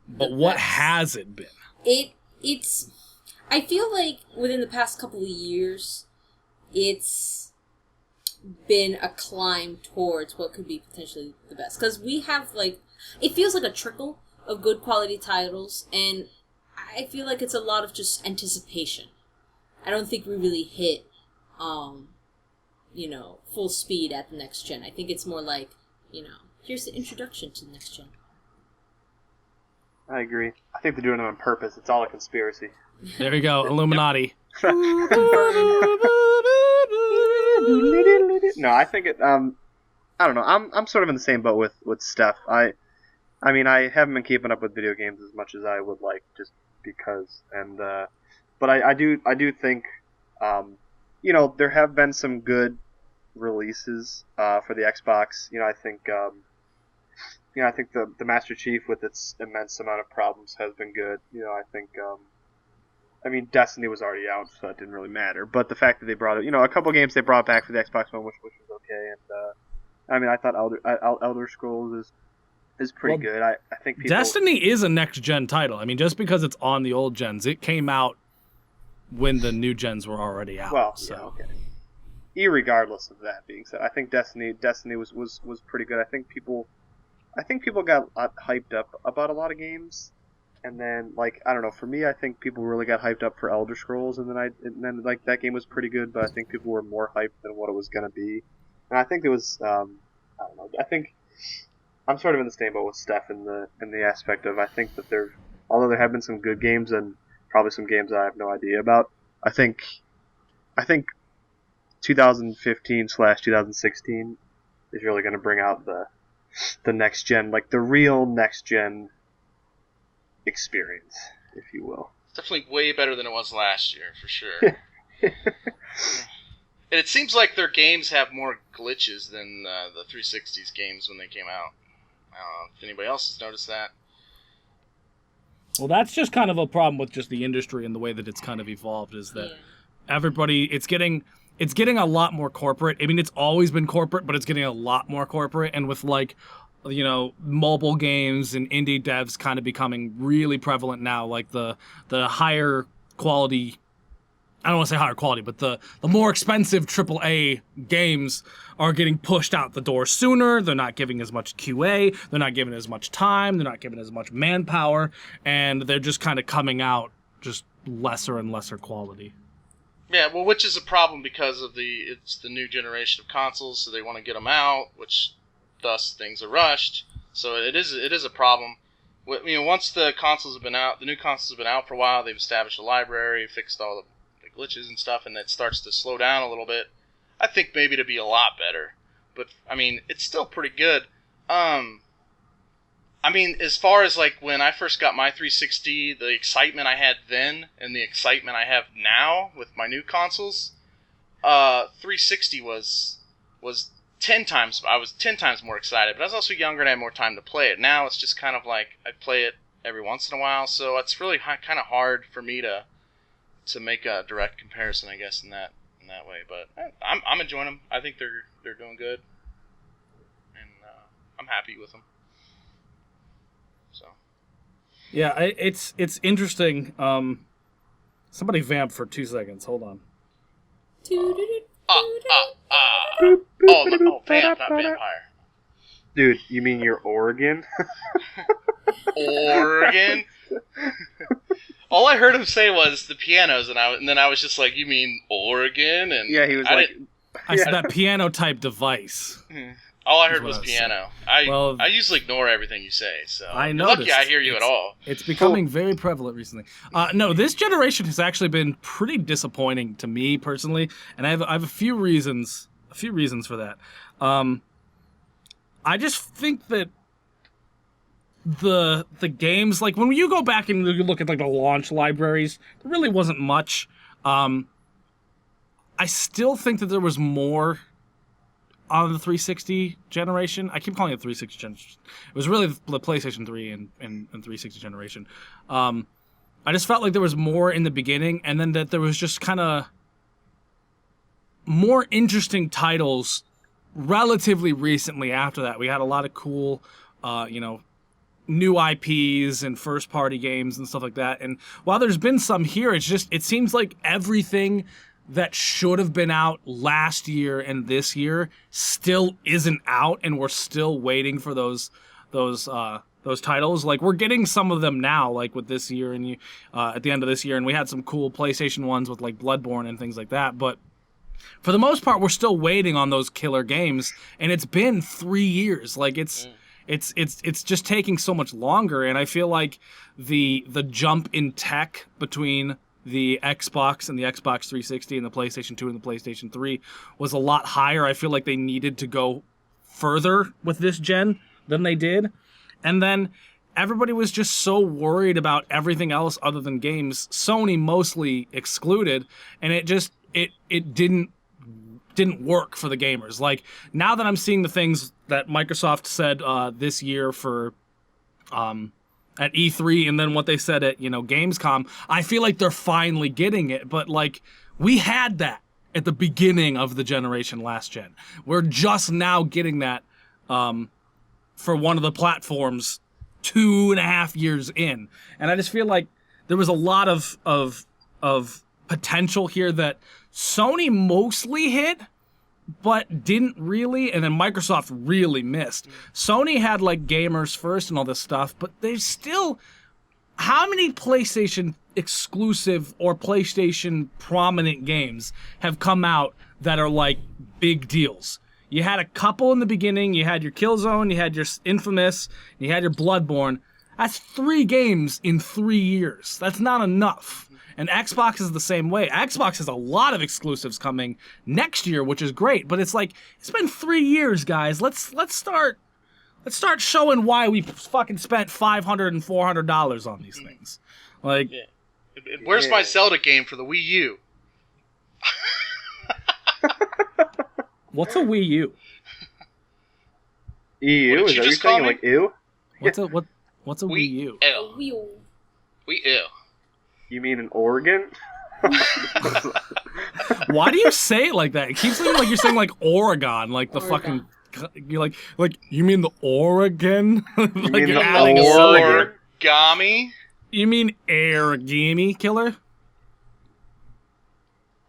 But what has it been? It's. I feel like within the past couple of years, it's been a climb towards what could be potentially the best. Because we have, it feels like a trickle of good quality titles, and I feel like it's a lot of just anticipation. I don't think we really hit, full speed at the next gen. I think it's more like, here's the introduction to the next gen. I agree. I think they're doing it on purpose. It's all a conspiracy. There you go, Illuminati. No, I think it. I don't know. I'm sort of in the same boat with Steph. I mean, I haven't been keeping up with video games as much as I would like, just because. And but I do think, there have been some good releases for the Xbox. I think. I think the Master Chief with its immense amount of problems has been good. I think. Destiny was already out, so it didn't really matter. But the fact that they brought it, a couple games they brought back for the Xbox One, which was okay. And I thought Elder Scrolls is pretty good. I think people... Destiny is a next gen title. just because it's on the old gens, it came out when the new gens were already out. Well, so. yeah, okay. Irregardless of that being said, I think Destiny was pretty good. I think people got hyped up about a lot of games. And then, I don't know, for me, I think people really got hyped up for Elder Scrolls, and then that game was pretty good, but I think people were more hyped than what it was going to be. And I think it was, I don't know, I think I'm sort of in the same boat with Steph in the aspect of, I think that although there have been some good games and probably some games I have no idea about, I think 2015/2016 is really going to bring out the next gen, the real next gen experience, if you will. It's definitely way better than it was last year, for sure. And it seems like their games have more glitches than the 360's games when they came out. I don't know if anybody else has noticed that. Well, that's just kind of a problem with just the industry and the way that it's kind of evolved, is that everybody, it's getting a lot more corporate. It's always been corporate, but it's getting a lot more corporate, and with mobile games and indie devs kind of becoming really prevalent now, the higher quality, I don't want to say higher quality, but the more expensive AAA games are getting pushed out the door sooner. They're not giving as much QA, they're not giving as much time, they're not giving as much manpower, and they're just kind of coming out just lesser and lesser quality. Yeah, well, which is a problem because of it's the new generation of consoles, so they want to get them out, which thus things are rushed. So it is a problem. Once the consoles have been out, the new consoles have been out for a while. They've established a library, fixed all the glitches and stuff, and it starts to slow down a little bit. I think maybe to be a lot better, but I mean, it's still pretty good. As far as like when I first got my 360, the excitement I had then and the excitement I have now with my new consoles, 360 was 10 times. I was 10 times more excited, but I was also younger and I had more time to play it. Now it's just kind of like I play it every once in a while, so it's really kind of hard for me to make a direct comparison, I guess, in that way. But I'm enjoying them. I think they're doing good, and I'm happy with them. So. Yeah, it's interesting. Somebody vamp for 2 seconds. Hold on. Vamp, not vampire. Dude, you mean your organ? Organ? All I heard him say was the pianos, and then I was just like, you mean organ? And yeah, he was I said that piano type device. All I heard was piano. Well, I usually ignore everything you say, so I you're noticed. lucky I hear you at all. It's becoming very prevalent recently. No, this generation has actually been pretty disappointing to me personally, and I have a few reasons for that. I just think that the games, like when you go back and you look at like the launch libraries, there really wasn't much. I still think that there was more on the 360 generation. I keep calling it 360 generation. It was really the PlayStation 3 and 360 generation. I just felt like there was more in the beginning, and then that there was just kind of more interesting titles relatively recently after that. We had a lot of cool, new IPs and first-party games and stuff like that. And while there's been some here, it seems like everything that should have been out last year and this year still isn't out, and we're still waiting for those titles. Like, we're getting some of them now, like with this year and at the end of this year, and we had some cool PlayStation ones with like Bloodborne and things like that. But for the most part, we're still waiting on those killer games, and it's been 3 years. Like it's just taking so much longer, and I feel like the jump in tech between the Xbox and the Xbox 360 and the PlayStation 2 and the PlayStation 3 was a lot higher. I feel like they needed to go further with this gen than they did. And then everybody was just so worried about everything else other than games, Sony mostly excluded, and it didn't work for the gamers. Like, now that I'm seeing the things that Microsoft said this year for at E3, and then what they said at Gamescom, I feel like they're finally getting it. But like, we had that at the beginning of the generation last gen. We're just now getting that for one of the platforms 2.5 years in, and I just feel like there was a lot of potential here that Sony mostly hit, but didn't really, and then Microsoft really missed. Sony had like gamers first and all this stuff, but there's still, how many PlayStation exclusive or PlayStation prominent games have come out that are like big deals? You had a couple in the beginning. You had your Killzone, you had your Infamous, you had your Bloodborne. That's 3 games in 3 years. That's not enough. And Xbox is the same way. Xbox has a lot of exclusives coming next year, which is great. But it's like, it's been 3 years, guys. Let's start showing why we fucking spent $500 and $400 on these things. Like, yeah. Where's my Zelda game for the Wii U? What's a Wii U? EU? Is that what you're saying? Like, ew? What's a Wii U? Wii U. You mean an organ? Why do you say it like that? It keeps sounding like you're saying like Oregon, like the Oregon. fucking. You're like you mean the Oregon? Like You mean you're the adding a Oregon? Origami? You mean Airgami Killer?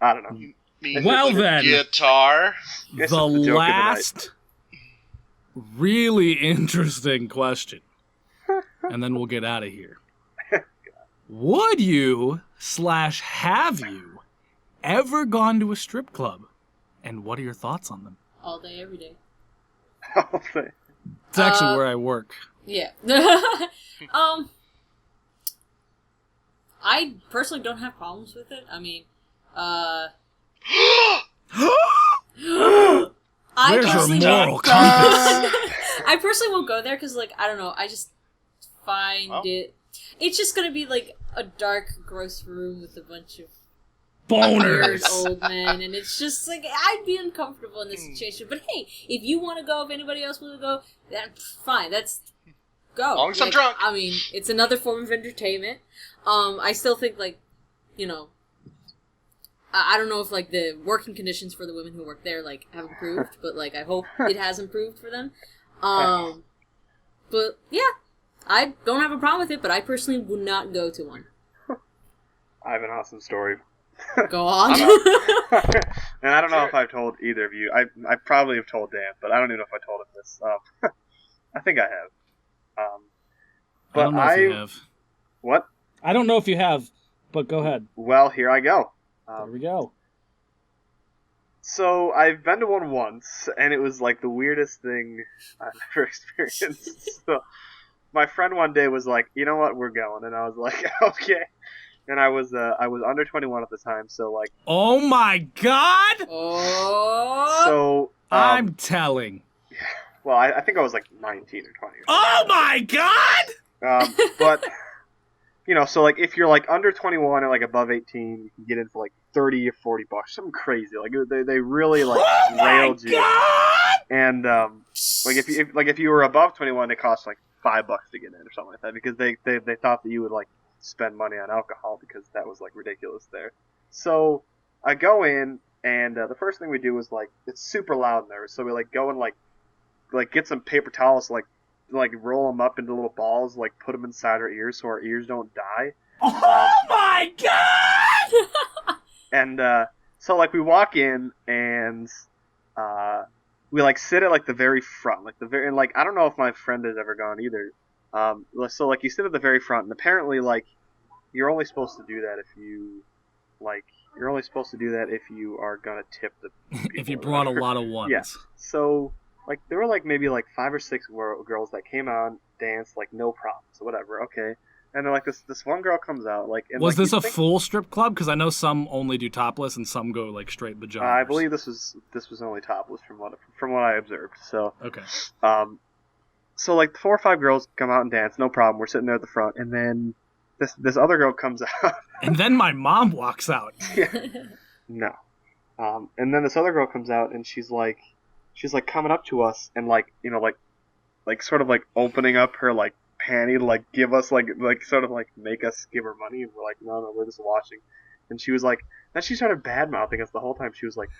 I don't know. Well then, Guitar. Guess the it's the joke of the night. last really interesting question, and then we'll get out of here. Would you /have you ever gone to a strip club? And what are your thoughts on them? All day, every day. Okay. It's actually where I work. Yeah. I personally don't have problems with it. I mean, Where's your moral compass? I personally won't go there because, like, I don't know. I just find it. It's just gonna be like a dark, gross room with a bunch of weird Boners. old men, and it's just like I'd be uncomfortable in this situation. But hey, if you want to go, if anybody else wants to go, that's fine. That's go. As long as I'm drunk. I mean, it's another form of entertainment. I still think, like, you know, I don't know if, like, the working conditions for the women who work there, like, have improved, but, like, I hope it has improved for them. But, yeah, I don't have a problem with it, but I personally would not go to one. I have an awesome story. Go on. And I don't know if I've told either of you. I probably have told Dan, but I don't even know if I told him this. I think I have. But I don't know if you have. What? I don't know if you have, but go ahead. Well, here I go. There we go. So I've been to one once, and it was like the weirdest thing I've ever experienced. So my friend one day was like, "You know what? We're going," and I was like, "Okay." And I was under 21 at the time, so like. Oh my God! Oh. So I'm telling. Well, I think I was like 19 or 20. Oh my God! But. You know, so, like, if you're, like, under 21 or, like, above 18, you can get in for, like, 30 or 40 bucks. Something crazy. Like, they really, like, railed you. God! And, like, if you were above 21, it cost, like, $5 to get in or something like that. Because they thought that you would, like, spend money on alcohol because that was, like, ridiculous there. So, I go in, and the first thing we do is, like, it's super loud in there. So we, like, go and, like get some paper towels, like roll them up into little balls, like put them inside our ears so our ears don't die. Oh my God! And so like we walk in and we like sit at like the very front, like and like I don't know if my friend has ever gone either. So like you sit at the very front, and apparently like you're only supposed to do that if you are gonna tip the people. If you brought a lot of ones. Yeah. So. Like, there were, like, maybe, like, 5 or 6 girls that came on, danced, like, no problems, whatever, okay. And then, like, this one girl comes out, like... And, was like, this a full strip club? Because I know some only do topless and some go, like, straight vaginas. I believe this was only topless from what I observed, so... Okay. So, like, 4 or 5 girls come out and dance, no problem, we're sitting there at the front, and then this other girl comes out... And then my mom walks out. Yeah. No. And then this other girl comes out, and she's like coming up to us and like, you know, like sort of like opening up her like panty to like give us like sort of like make us give her money, and we're like, no, we're just watching. And she was like, then she started bad mouthing us the whole time. She was like,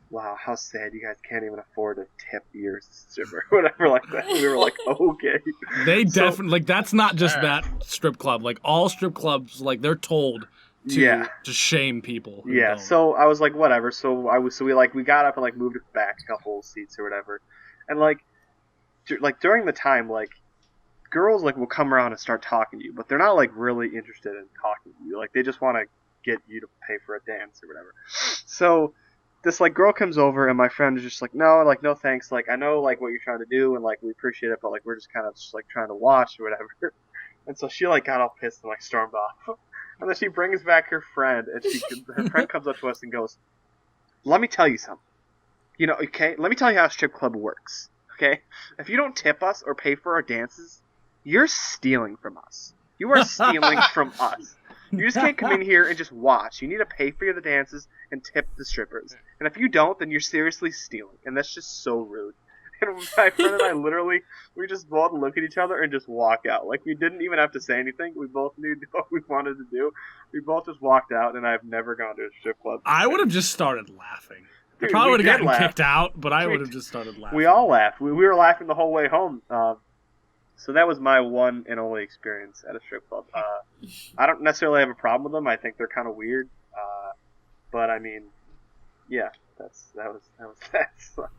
wow, how sad, you guys can't even afford to tip your stripper or whatever like that. And we were like, okay. They definitely like that's not just that strip club. Like all strip clubs, like they're told to shame people. Yeah, don't. So I was like, whatever. So we got up and like moved it back a couple seats or whatever, and like during the time, like girls like will come around and start talking to you, but they're not like really interested in talking to you. Like they just want to get you to pay for a dance or whatever. So this like girl comes over, and my friend is just like, no thanks. Like I know like what you're trying to do, and like we appreciate it, but like we're just kind of just like trying to watch or whatever. And so she like got all pissed and like stormed off. And then she brings back her friend, and her friend comes up to us and goes, let me tell you something. You know, okay? Let me tell you how a strip club works, okay? If you don't tip us or pay for our dances, you're stealing from us. You are stealing from us. You just can't come in here and just watch. You need to pay for the dances and tip the strippers. And if you don't, then you're seriously stealing. And that's just so rude. And my friend and I we just both look at each other and just walk out. Like, we didn't even have to say anything. We both knew what we wanted to do. We both just walked out, and I've never gone to a strip club. I would have just started laughing. Dude, I probably would have gotten kicked laugh. out, but I would have just started laughing. We all laughed. We were laughing the whole way home. So that was my one and only experience at a strip club. I don't necessarily have a problem with them. I think they're kind of weird. But, I mean, yeah, that was that. So.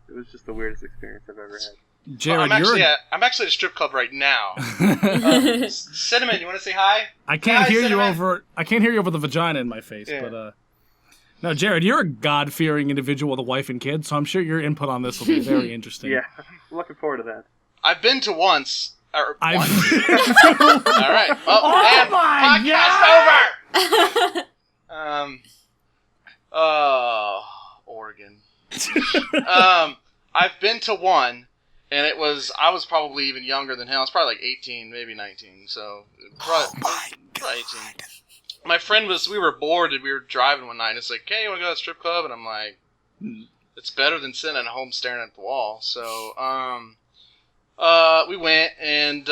It was just the weirdest experience I've ever had. Jared, I'm actually at a strip club right now. Cinnamon, you want to say hi? I can't hear Cinnamon. you over. I can't hear you over the vagina in my face. Yeah. But no, Jared, you're a God-fearing individual with a wife and kids, so I'm sure your input on this will be very interesting. Yeah, I'm looking forward to that. I've been to once. Once. All right. Well, Oh and my podcast over. Oregon. I've been to one, and I was probably even younger than him. I was probably like 18, maybe 19. So probably 18. My friend we were bored and we were driving one night. And it's like, hey, you want to go to the strip club? And I'm like, it's better than sitting at home staring at the wall. So, we went, and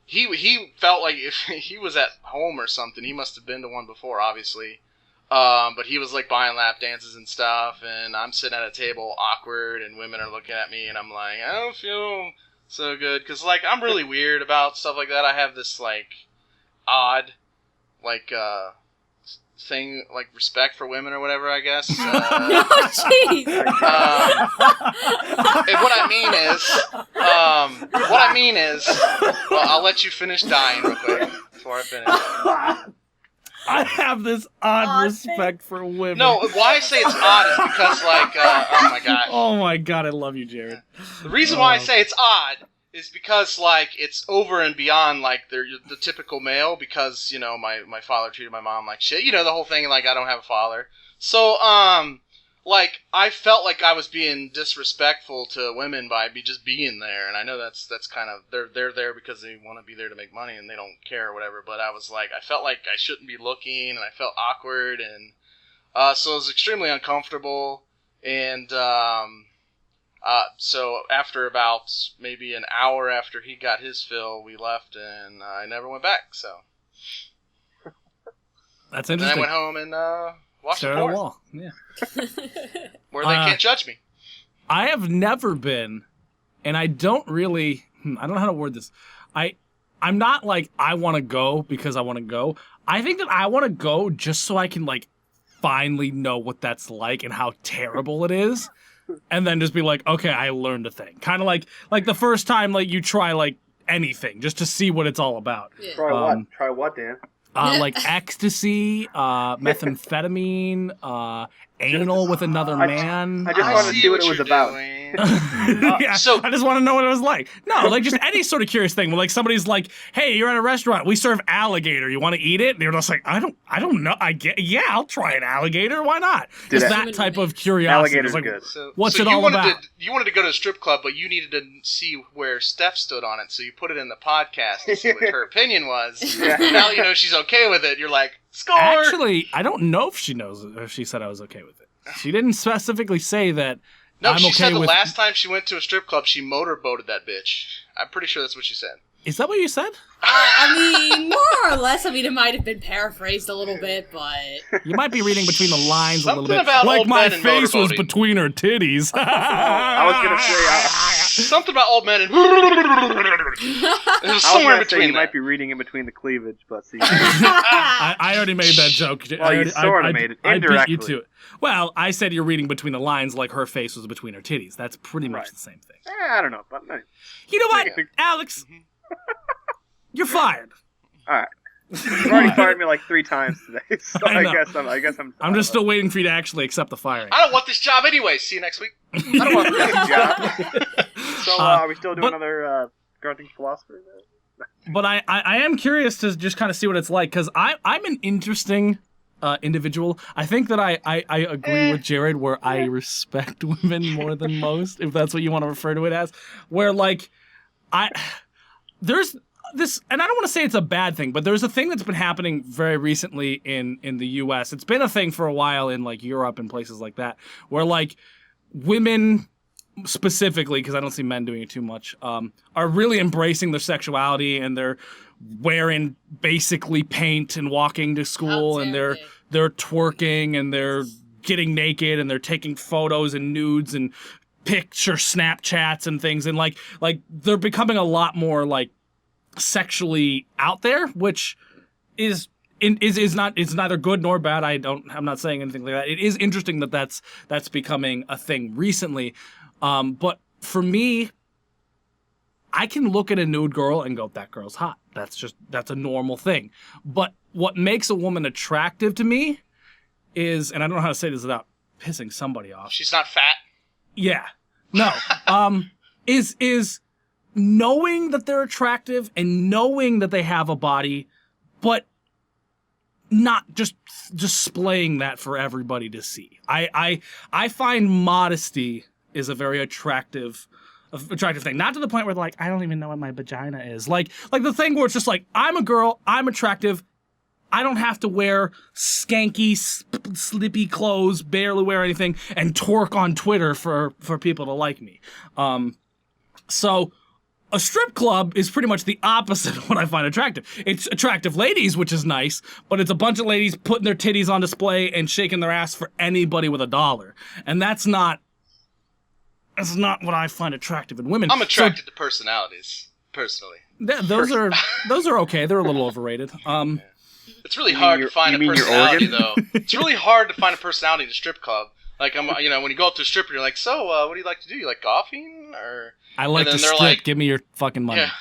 he felt like if he was at home or something, he must have been to one before, obviously. But he was like buying lap dances and stuff, and I'm sitting at a table awkward, and women are looking at me, and I'm like, I don't feel so good, because like I'm really weird about stuff like that. I have this like odd like thing, like respect for women or whatever, I guess. Jeez. And what I mean is, well, I'll let you finish dying real quick before I finish. I have this odd respect for women. No, why I say it's odd is because, like, oh my god. Oh my god, I love you, Jared. The reason why I say it's odd is because, like, it's over and beyond, like, the typical male, because, you know, my father treated my mom like shit. You know, the whole thing, like, I don't have a father. So, like, I felt like I was being disrespectful to women by just being there, and I know that's kind of, they're there because they want to be there to make money, and they don't care or whatever, but I was like, I felt like I shouldn't be looking, and I felt awkward, and, so it was extremely uncomfortable, and, so after about maybe an hour after he got his fill, we left, and I never went back, so. That's And then interesting. I went home and, watched Stare the at a porn. wall. Yeah. Where they can't judge me. I have never been, and I don't really, I don't know how to word this. I'm not like, I want to go because I want to go. I think that I want to go just so I can, like, finally know what that's like and how terrible it is. And then just be like, okay, I learned a thing. Kind of like the first time, like, you try, like, anything just to see what it's all about. Yeah. Try what? Try what, Dan? Like ecstasy, methamphetamine, anal with another man. I just want to see what it was about. Yeah, So- I just want to know what it was like. No, like just any sort of curious thing. Where like somebody's like, "Hey, you're at a restaurant. We serve alligator. You want to eat it?" And they're just like, "I don't know. Yeah, I'll try an alligator. Why not?" Just that type of curiosity. Alligator's It's like, good. What's so it all about? You wanted to go to a strip club, but you needed to see where Steph stood on it, so you put it in the podcast to see what her opinion was. Yeah. Now you know she's okay with it. You're like, score! Actually, I don't know if she knows if she said I was okay with it. She didn't specifically say that. No, I'm she okay said the with... last time she went to a strip club, she motorboated that bitch. I'm pretty sure that's what she said. Is that what you said? I mean, more or less. I mean, it might have been paraphrased a little bit, but You might be reading between the lines a little Something bit. about Like old my men and face was motorboating. between her titties. I was gonna say. Something about old men and... It was I was somewhere gonna in say between you that. might be reading in between the cleavage, but see. I already made that joke. Well, you sorta made it I beat you indirectly. to it. Well, I said you're reading between the lines like her face was between her titties. That's pretty much Right. the same thing. I don't know, but no. You know what, Yeah. Alex? Mm-hmm. You're fired. All right. You've already fired me like 3 times today, so I I know. guess I'm. I'm just still waiting for you to actually accept the firing. I don't want this job anyway. See you next week. I don't want this job. So are we still doing but- another grunting philosopher? But I am curious to just kind of see what it's like, because I'm an interesting individual. I think that I agree with Jared where I respect women more than most, if that's what you want to refer to it as. Where, like, there's this, and I don't want to say it's a bad thing, but there's a thing that's been happening very recently in the U.S. It's been a thing for a while in, like, Europe and places like that, where, like, women specifically, because I don't see men doing it too much, are really embracing their sexuality, and they're wearing basically paint and walking to school, and they're twerking, and they're getting naked, and they're taking photos and nudes and picture Snapchats and things, and like they're becoming a lot more like sexually out there, which is not, it's neither good nor bad. I'm not saying anything like that. It is interesting that that's becoming a thing recently. But for me, I can look at a nude girl and go, that girl's hot. That's a normal thing. But what makes a woman attractive to me is, and I don't know how to say this without pissing somebody off. She's not fat. Yeah. No. Is knowing that they're attractive and knowing that they have a body, but not just displaying that for everybody to see. I find modesty is a very attractive thing. Not to the point where like, I don't even know what my vagina is. Like the thing where it's just like, I'm a girl, I'm attractive, I don't have to wear skanky, slippy clothes, barely wear anything, and twerk on Twitter for people to like me. So a strip club is pretty much the opposite of what I find attractive. It's attractive ladies, which is nice, but it's a bunch of ladies putting their titties on display and shaking their ass for anybody with $1. And that's not what I find attractive in women. I'm attracted to personalities, personally. Those are okay. They're a little overrated. It's really hard to find a personality, though. It's really hard to find a personality in a strip club. Like, when you go up to a stripper, you're like, so, what do you like to do? You like golfing? Or I like to strip. Like, give me your fucking money. Yeah.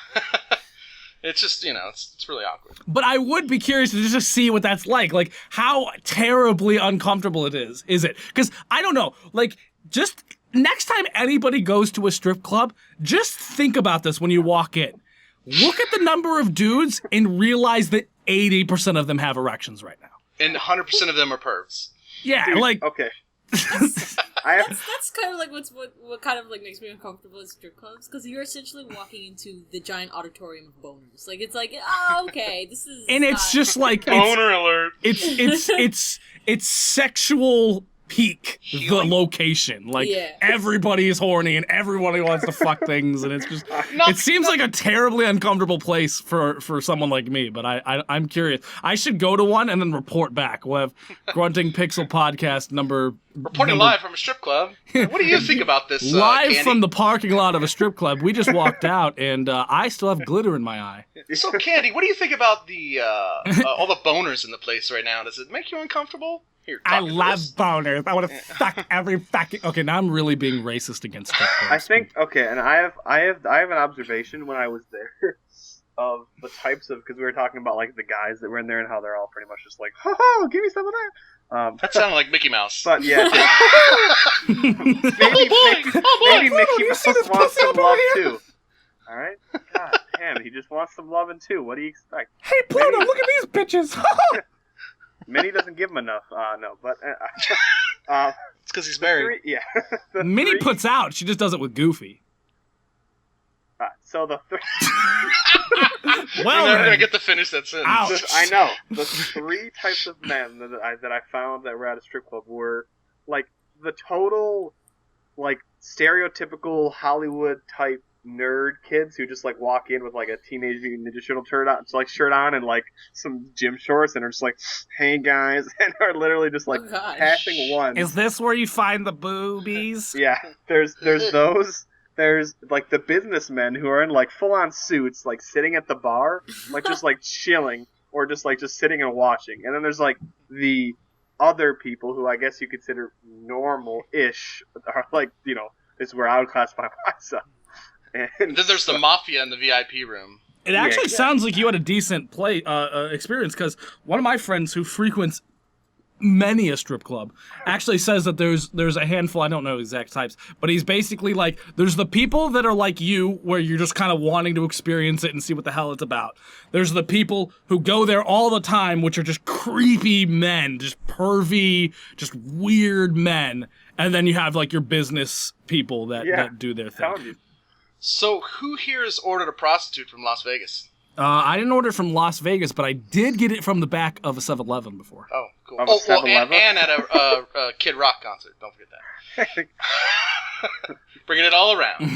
It's just, it's really awkward. But I would be curious to just see what that's like. Like, how terribly uncomfortable it is. Is it? Because, I don't know. Like, just next time anybody goes to a strip club, just think about this when you walk in. Look at the number of dudes and realize that 80% of them have erections right now. And 100% of them are pervs. Yeah, Dude, like... Okay. That's kind of like what kind of like makes me uncomfortable at strip clubs, because you're essentially walking into the giant auditorium of boners. Like, it's like, oh, okay, this is... And it's just like... Boner alert! It's sexual... peak the location. Like, everybody is horny and everybody wants to fuck things, and it's just it seems like a terribly uncomfortable place for someone like me, but I'm curious. I should go to one and then report back. We'll have Grunting Pixel Podcast reporting live from a strip club. What do you think about this? Live Candy? from the parking lot of a strip club. We just walked out and I still have glitter in my eye. So, Candy, what do you think about the all the boners in the place right now? Does it make you uncomfortable? Here, I love boners. I want to fuck every fucking... Okay, now I'm really being racist against strip clubs. I think, okay, and I have an observation when I was there of the types of, because we were talking about like the guys that were in there and how they're all pretty much just like, ho, give me some of that. That sounded like Mickey Mouse. But yeah, maybe Mickey Mouse wants some love too. All right, God damn, he just wants some loving too. What do you expect? Hey Pluto, look at these bitches. Minnie doesn't give him enough. No, but it's because he's married. Minnie puts out. She just does it with Goofy. So the well, we're never gonna get to finish that sentence. Ouch. I know the three types of men that I found that were at a strip club were like the total, like stereotypical Hollywood type nerd kids who just like walk in with like a Teenage Mutant Ninja Turtle shirt on and like some gym shorts and are just like, hey guys, and are literally just like passing one. Is this where you find the boobies? Yeah, there's those. There's like the businessmen who are in like full on suits, like sitting at the bar, like just like chilling or just sitting and watching. And then there's like the other people who I guess you consider normal-ish, are like, this is where I would classify myself. And then there's the mafia in the VIP room. It actually sounds like you had a decent experience, because one of my friends who frequents many a strip club actually says that there's a handful, I don't know exact types, but he's basically like, there's the people that are like you, where you're just kind of wanting to experience it and see what the hell it's about. There's the people who go there all the time, which are just creepy men, just pervy, just weird men. And then you have like your business people that do their thing. So, who here has ordered a prostitute from Las Vegas? I didn't order it from Las Vegas, but I did get it from the back of a 7-Eleven before. Oh, cool. Of a 7-Eleven? And at a Kid Rock concert. Don't forget that. Bringing it all around.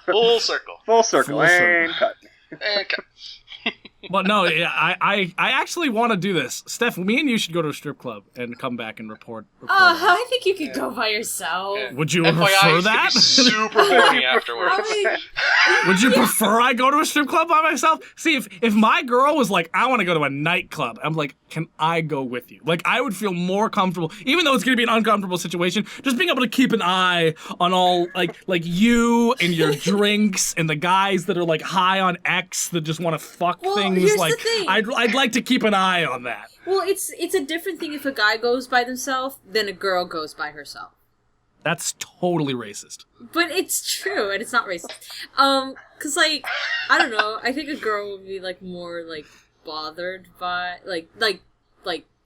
Full circle. Full circle. And cut. And cut. But no, yeah, I actually want to do this. Steph, me and you should go to a strip club and come back and report. I think you could go by yourself. Yeah. Would you FYI, prefer he's gonna that? be super horny afterwards. I mean, Would you prefer I go to a strip club by myself? See, if my girl was like, I want to go to a nightclub, I'm like, can I go with you? Like, I would feel more comfortable, even though it's going to be an uncomfortable situation, just being able to keep an eye on all, like you and your drinks and the guys that are, like, high on X that just want to fuck things. Here's Like, the thing. I'd like to keep an eye on that. Well, it's a different thing if a guy goes by themselves than a girl goes by herself. That's totally racist. But it's true, and it's not racist. 'Cause, like, I don't know, I think a girl would be, like, more, like, bothered by, like,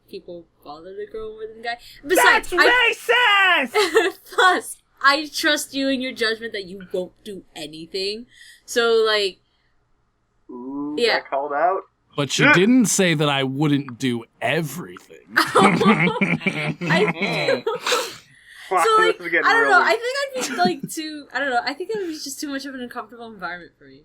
people bother the girl more than the guy. Besides, That's racist! plus, I trust you in your judgment that you won't do anything. So, like, Ooh, Yeah. got called out. But she didn't say that I wouldn't do everything. I Wow, So, like, this is getting I don't real know. weird. I think I'd be like too. I don't know. I think it would be just too much of an uncomfortable environment for me.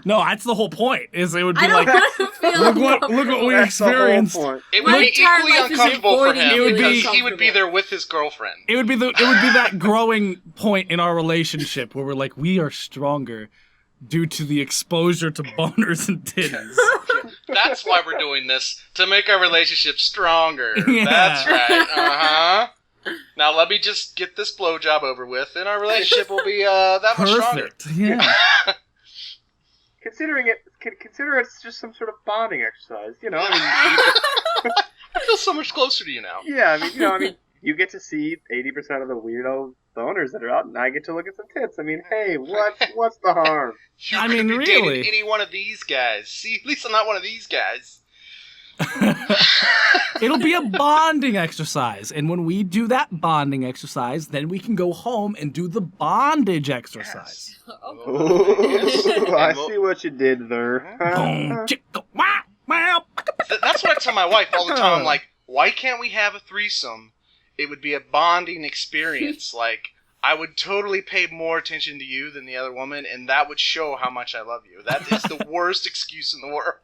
No, that's the whole point. Is it would be I don't like, want to feel look what uncomfortable. we That's the whole experienced. point. It would My be entire equally life is uncomfortable for avoiding him feeling because he would be uncomfortable. there with his girlfriend. It would be that growing point in our relationship where we're like, we are stronger due to the exposure to boners and titties. That's why we're doing this, to make our relationship stronger. Yeah. That's right. Uh-huh. Now let me just get this blowjob over with, and our relationship will be that much stronger. Perfect. Yeah. Consider it's just some sort of bonding exercise. You know, I I feel so much closer to you now. mean, yeah, I mean, you get to see 80% of the weirdo boners that are out, and I get to look at some tits. I mean, hey, what's the harm? You I could mean, be really. dating any one of these guys. See, at least I'm not one of these guys. It'll be a bonding exercise. And when we do that bonding exercise, then we can go home and do the bondage exercise. Ooh, I see what you did there. Boom, chicka, wow, wow. That's what I tell my wife all the time. I'm like, why can't we have a threesome? It would be a bonding experience. Like, I would totally pay more attention to you than the other woman, and that would show how much I love you. That is the worst excuse in the world.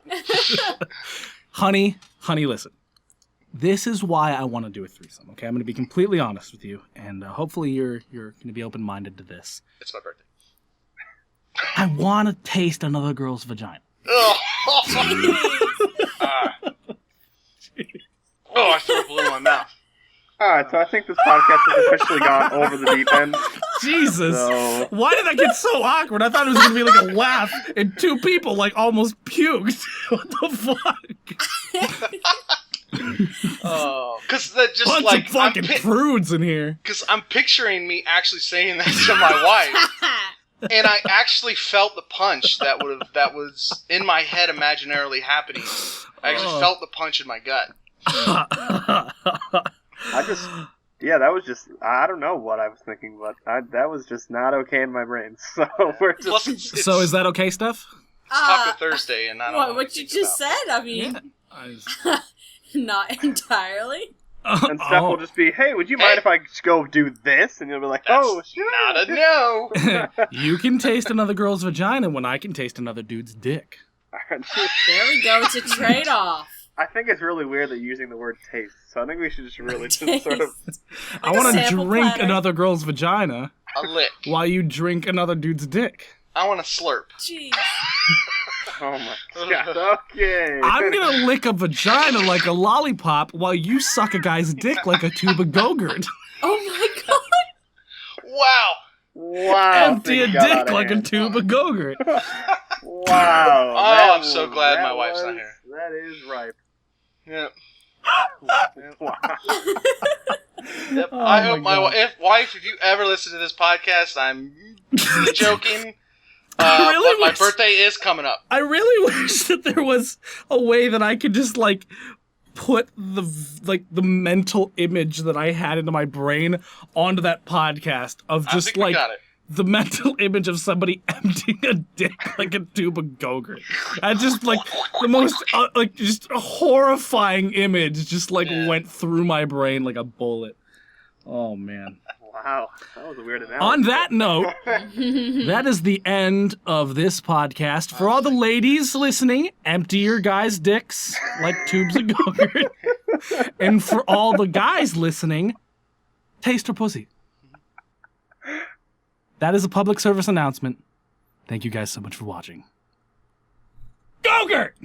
Honey, listen. This is why I want to do a threesome, okay? I'm going to be completely honest with you, and hopefully you're going to be open-minded to this. It's my birthday. I want to taste another girl's vagina. Oh, I threw a balloon in my mouth. Alright, so I think this podcast has officially gone over the deep end. Jesus. So- Why did that get so awkward? I thought it was going to be like a laugh, and two people like almost puked. What the fuck? Oh, because that just Bunch like of fucking prudes in here. because I'm picturing me actually saying that to my wife, and I actually felt the punch that was in my head imaginarily happening. I actually felt the punch in my gut. That was just, I don't know what I was thinking, but that was just not okay in my brain. So we're just, Plus, it's So is that okay, Steph? Taco Thursday, and I don't know what you to think just about. said? I mean, not entirely. and Steph will just be, hey, would you mind if I just go do this? And you'll be like, That's oh, sure. not a no. You can taste another girl's vagina when I can taste another dude's dick. There we go. It's a trade-off. I think it's really weird that you're using the word taste. So I think we should just really just sort of. I want to sample drink platter. another girl's vagina A lick. while you drink another dude's dick. I want to slurp. Jeez. Oh my god. Okay. I'm gonna lick a vagina like a lollipop while you suck a guy's dick like a tube of Go-Gurt. Oh my god. Wow. Wow. Empty a things got out dick of like a hand. tube of Go-Gurt. Wow. Oh, I'm so glad my wife's not was- here. That is ripe. Yep. Wow. Yep. Oh I my hope my God. wife, if you ever listen to this podcast, I'm joking. I really but my wish- birthday is coming up. I really wish that there was a way that I could just like put the mental image that I had into my brain onto that podcast of I just think we like got it. the mental image of somebody emptying a dick like a tube of Go-Gurt. I just like the most like just a horrifying image just like Yeah. went through my brain like a bullet. Oh man. Wow, that was a weird analogy. On that note, that is the end of this podcast. For all the ladies listening, empty your guys' dicks like tubes of Go-Gurt. And for all the guys listening, taste her pussy. That is a public service announcement. Thank you guys so much for watching. Go-Gurt!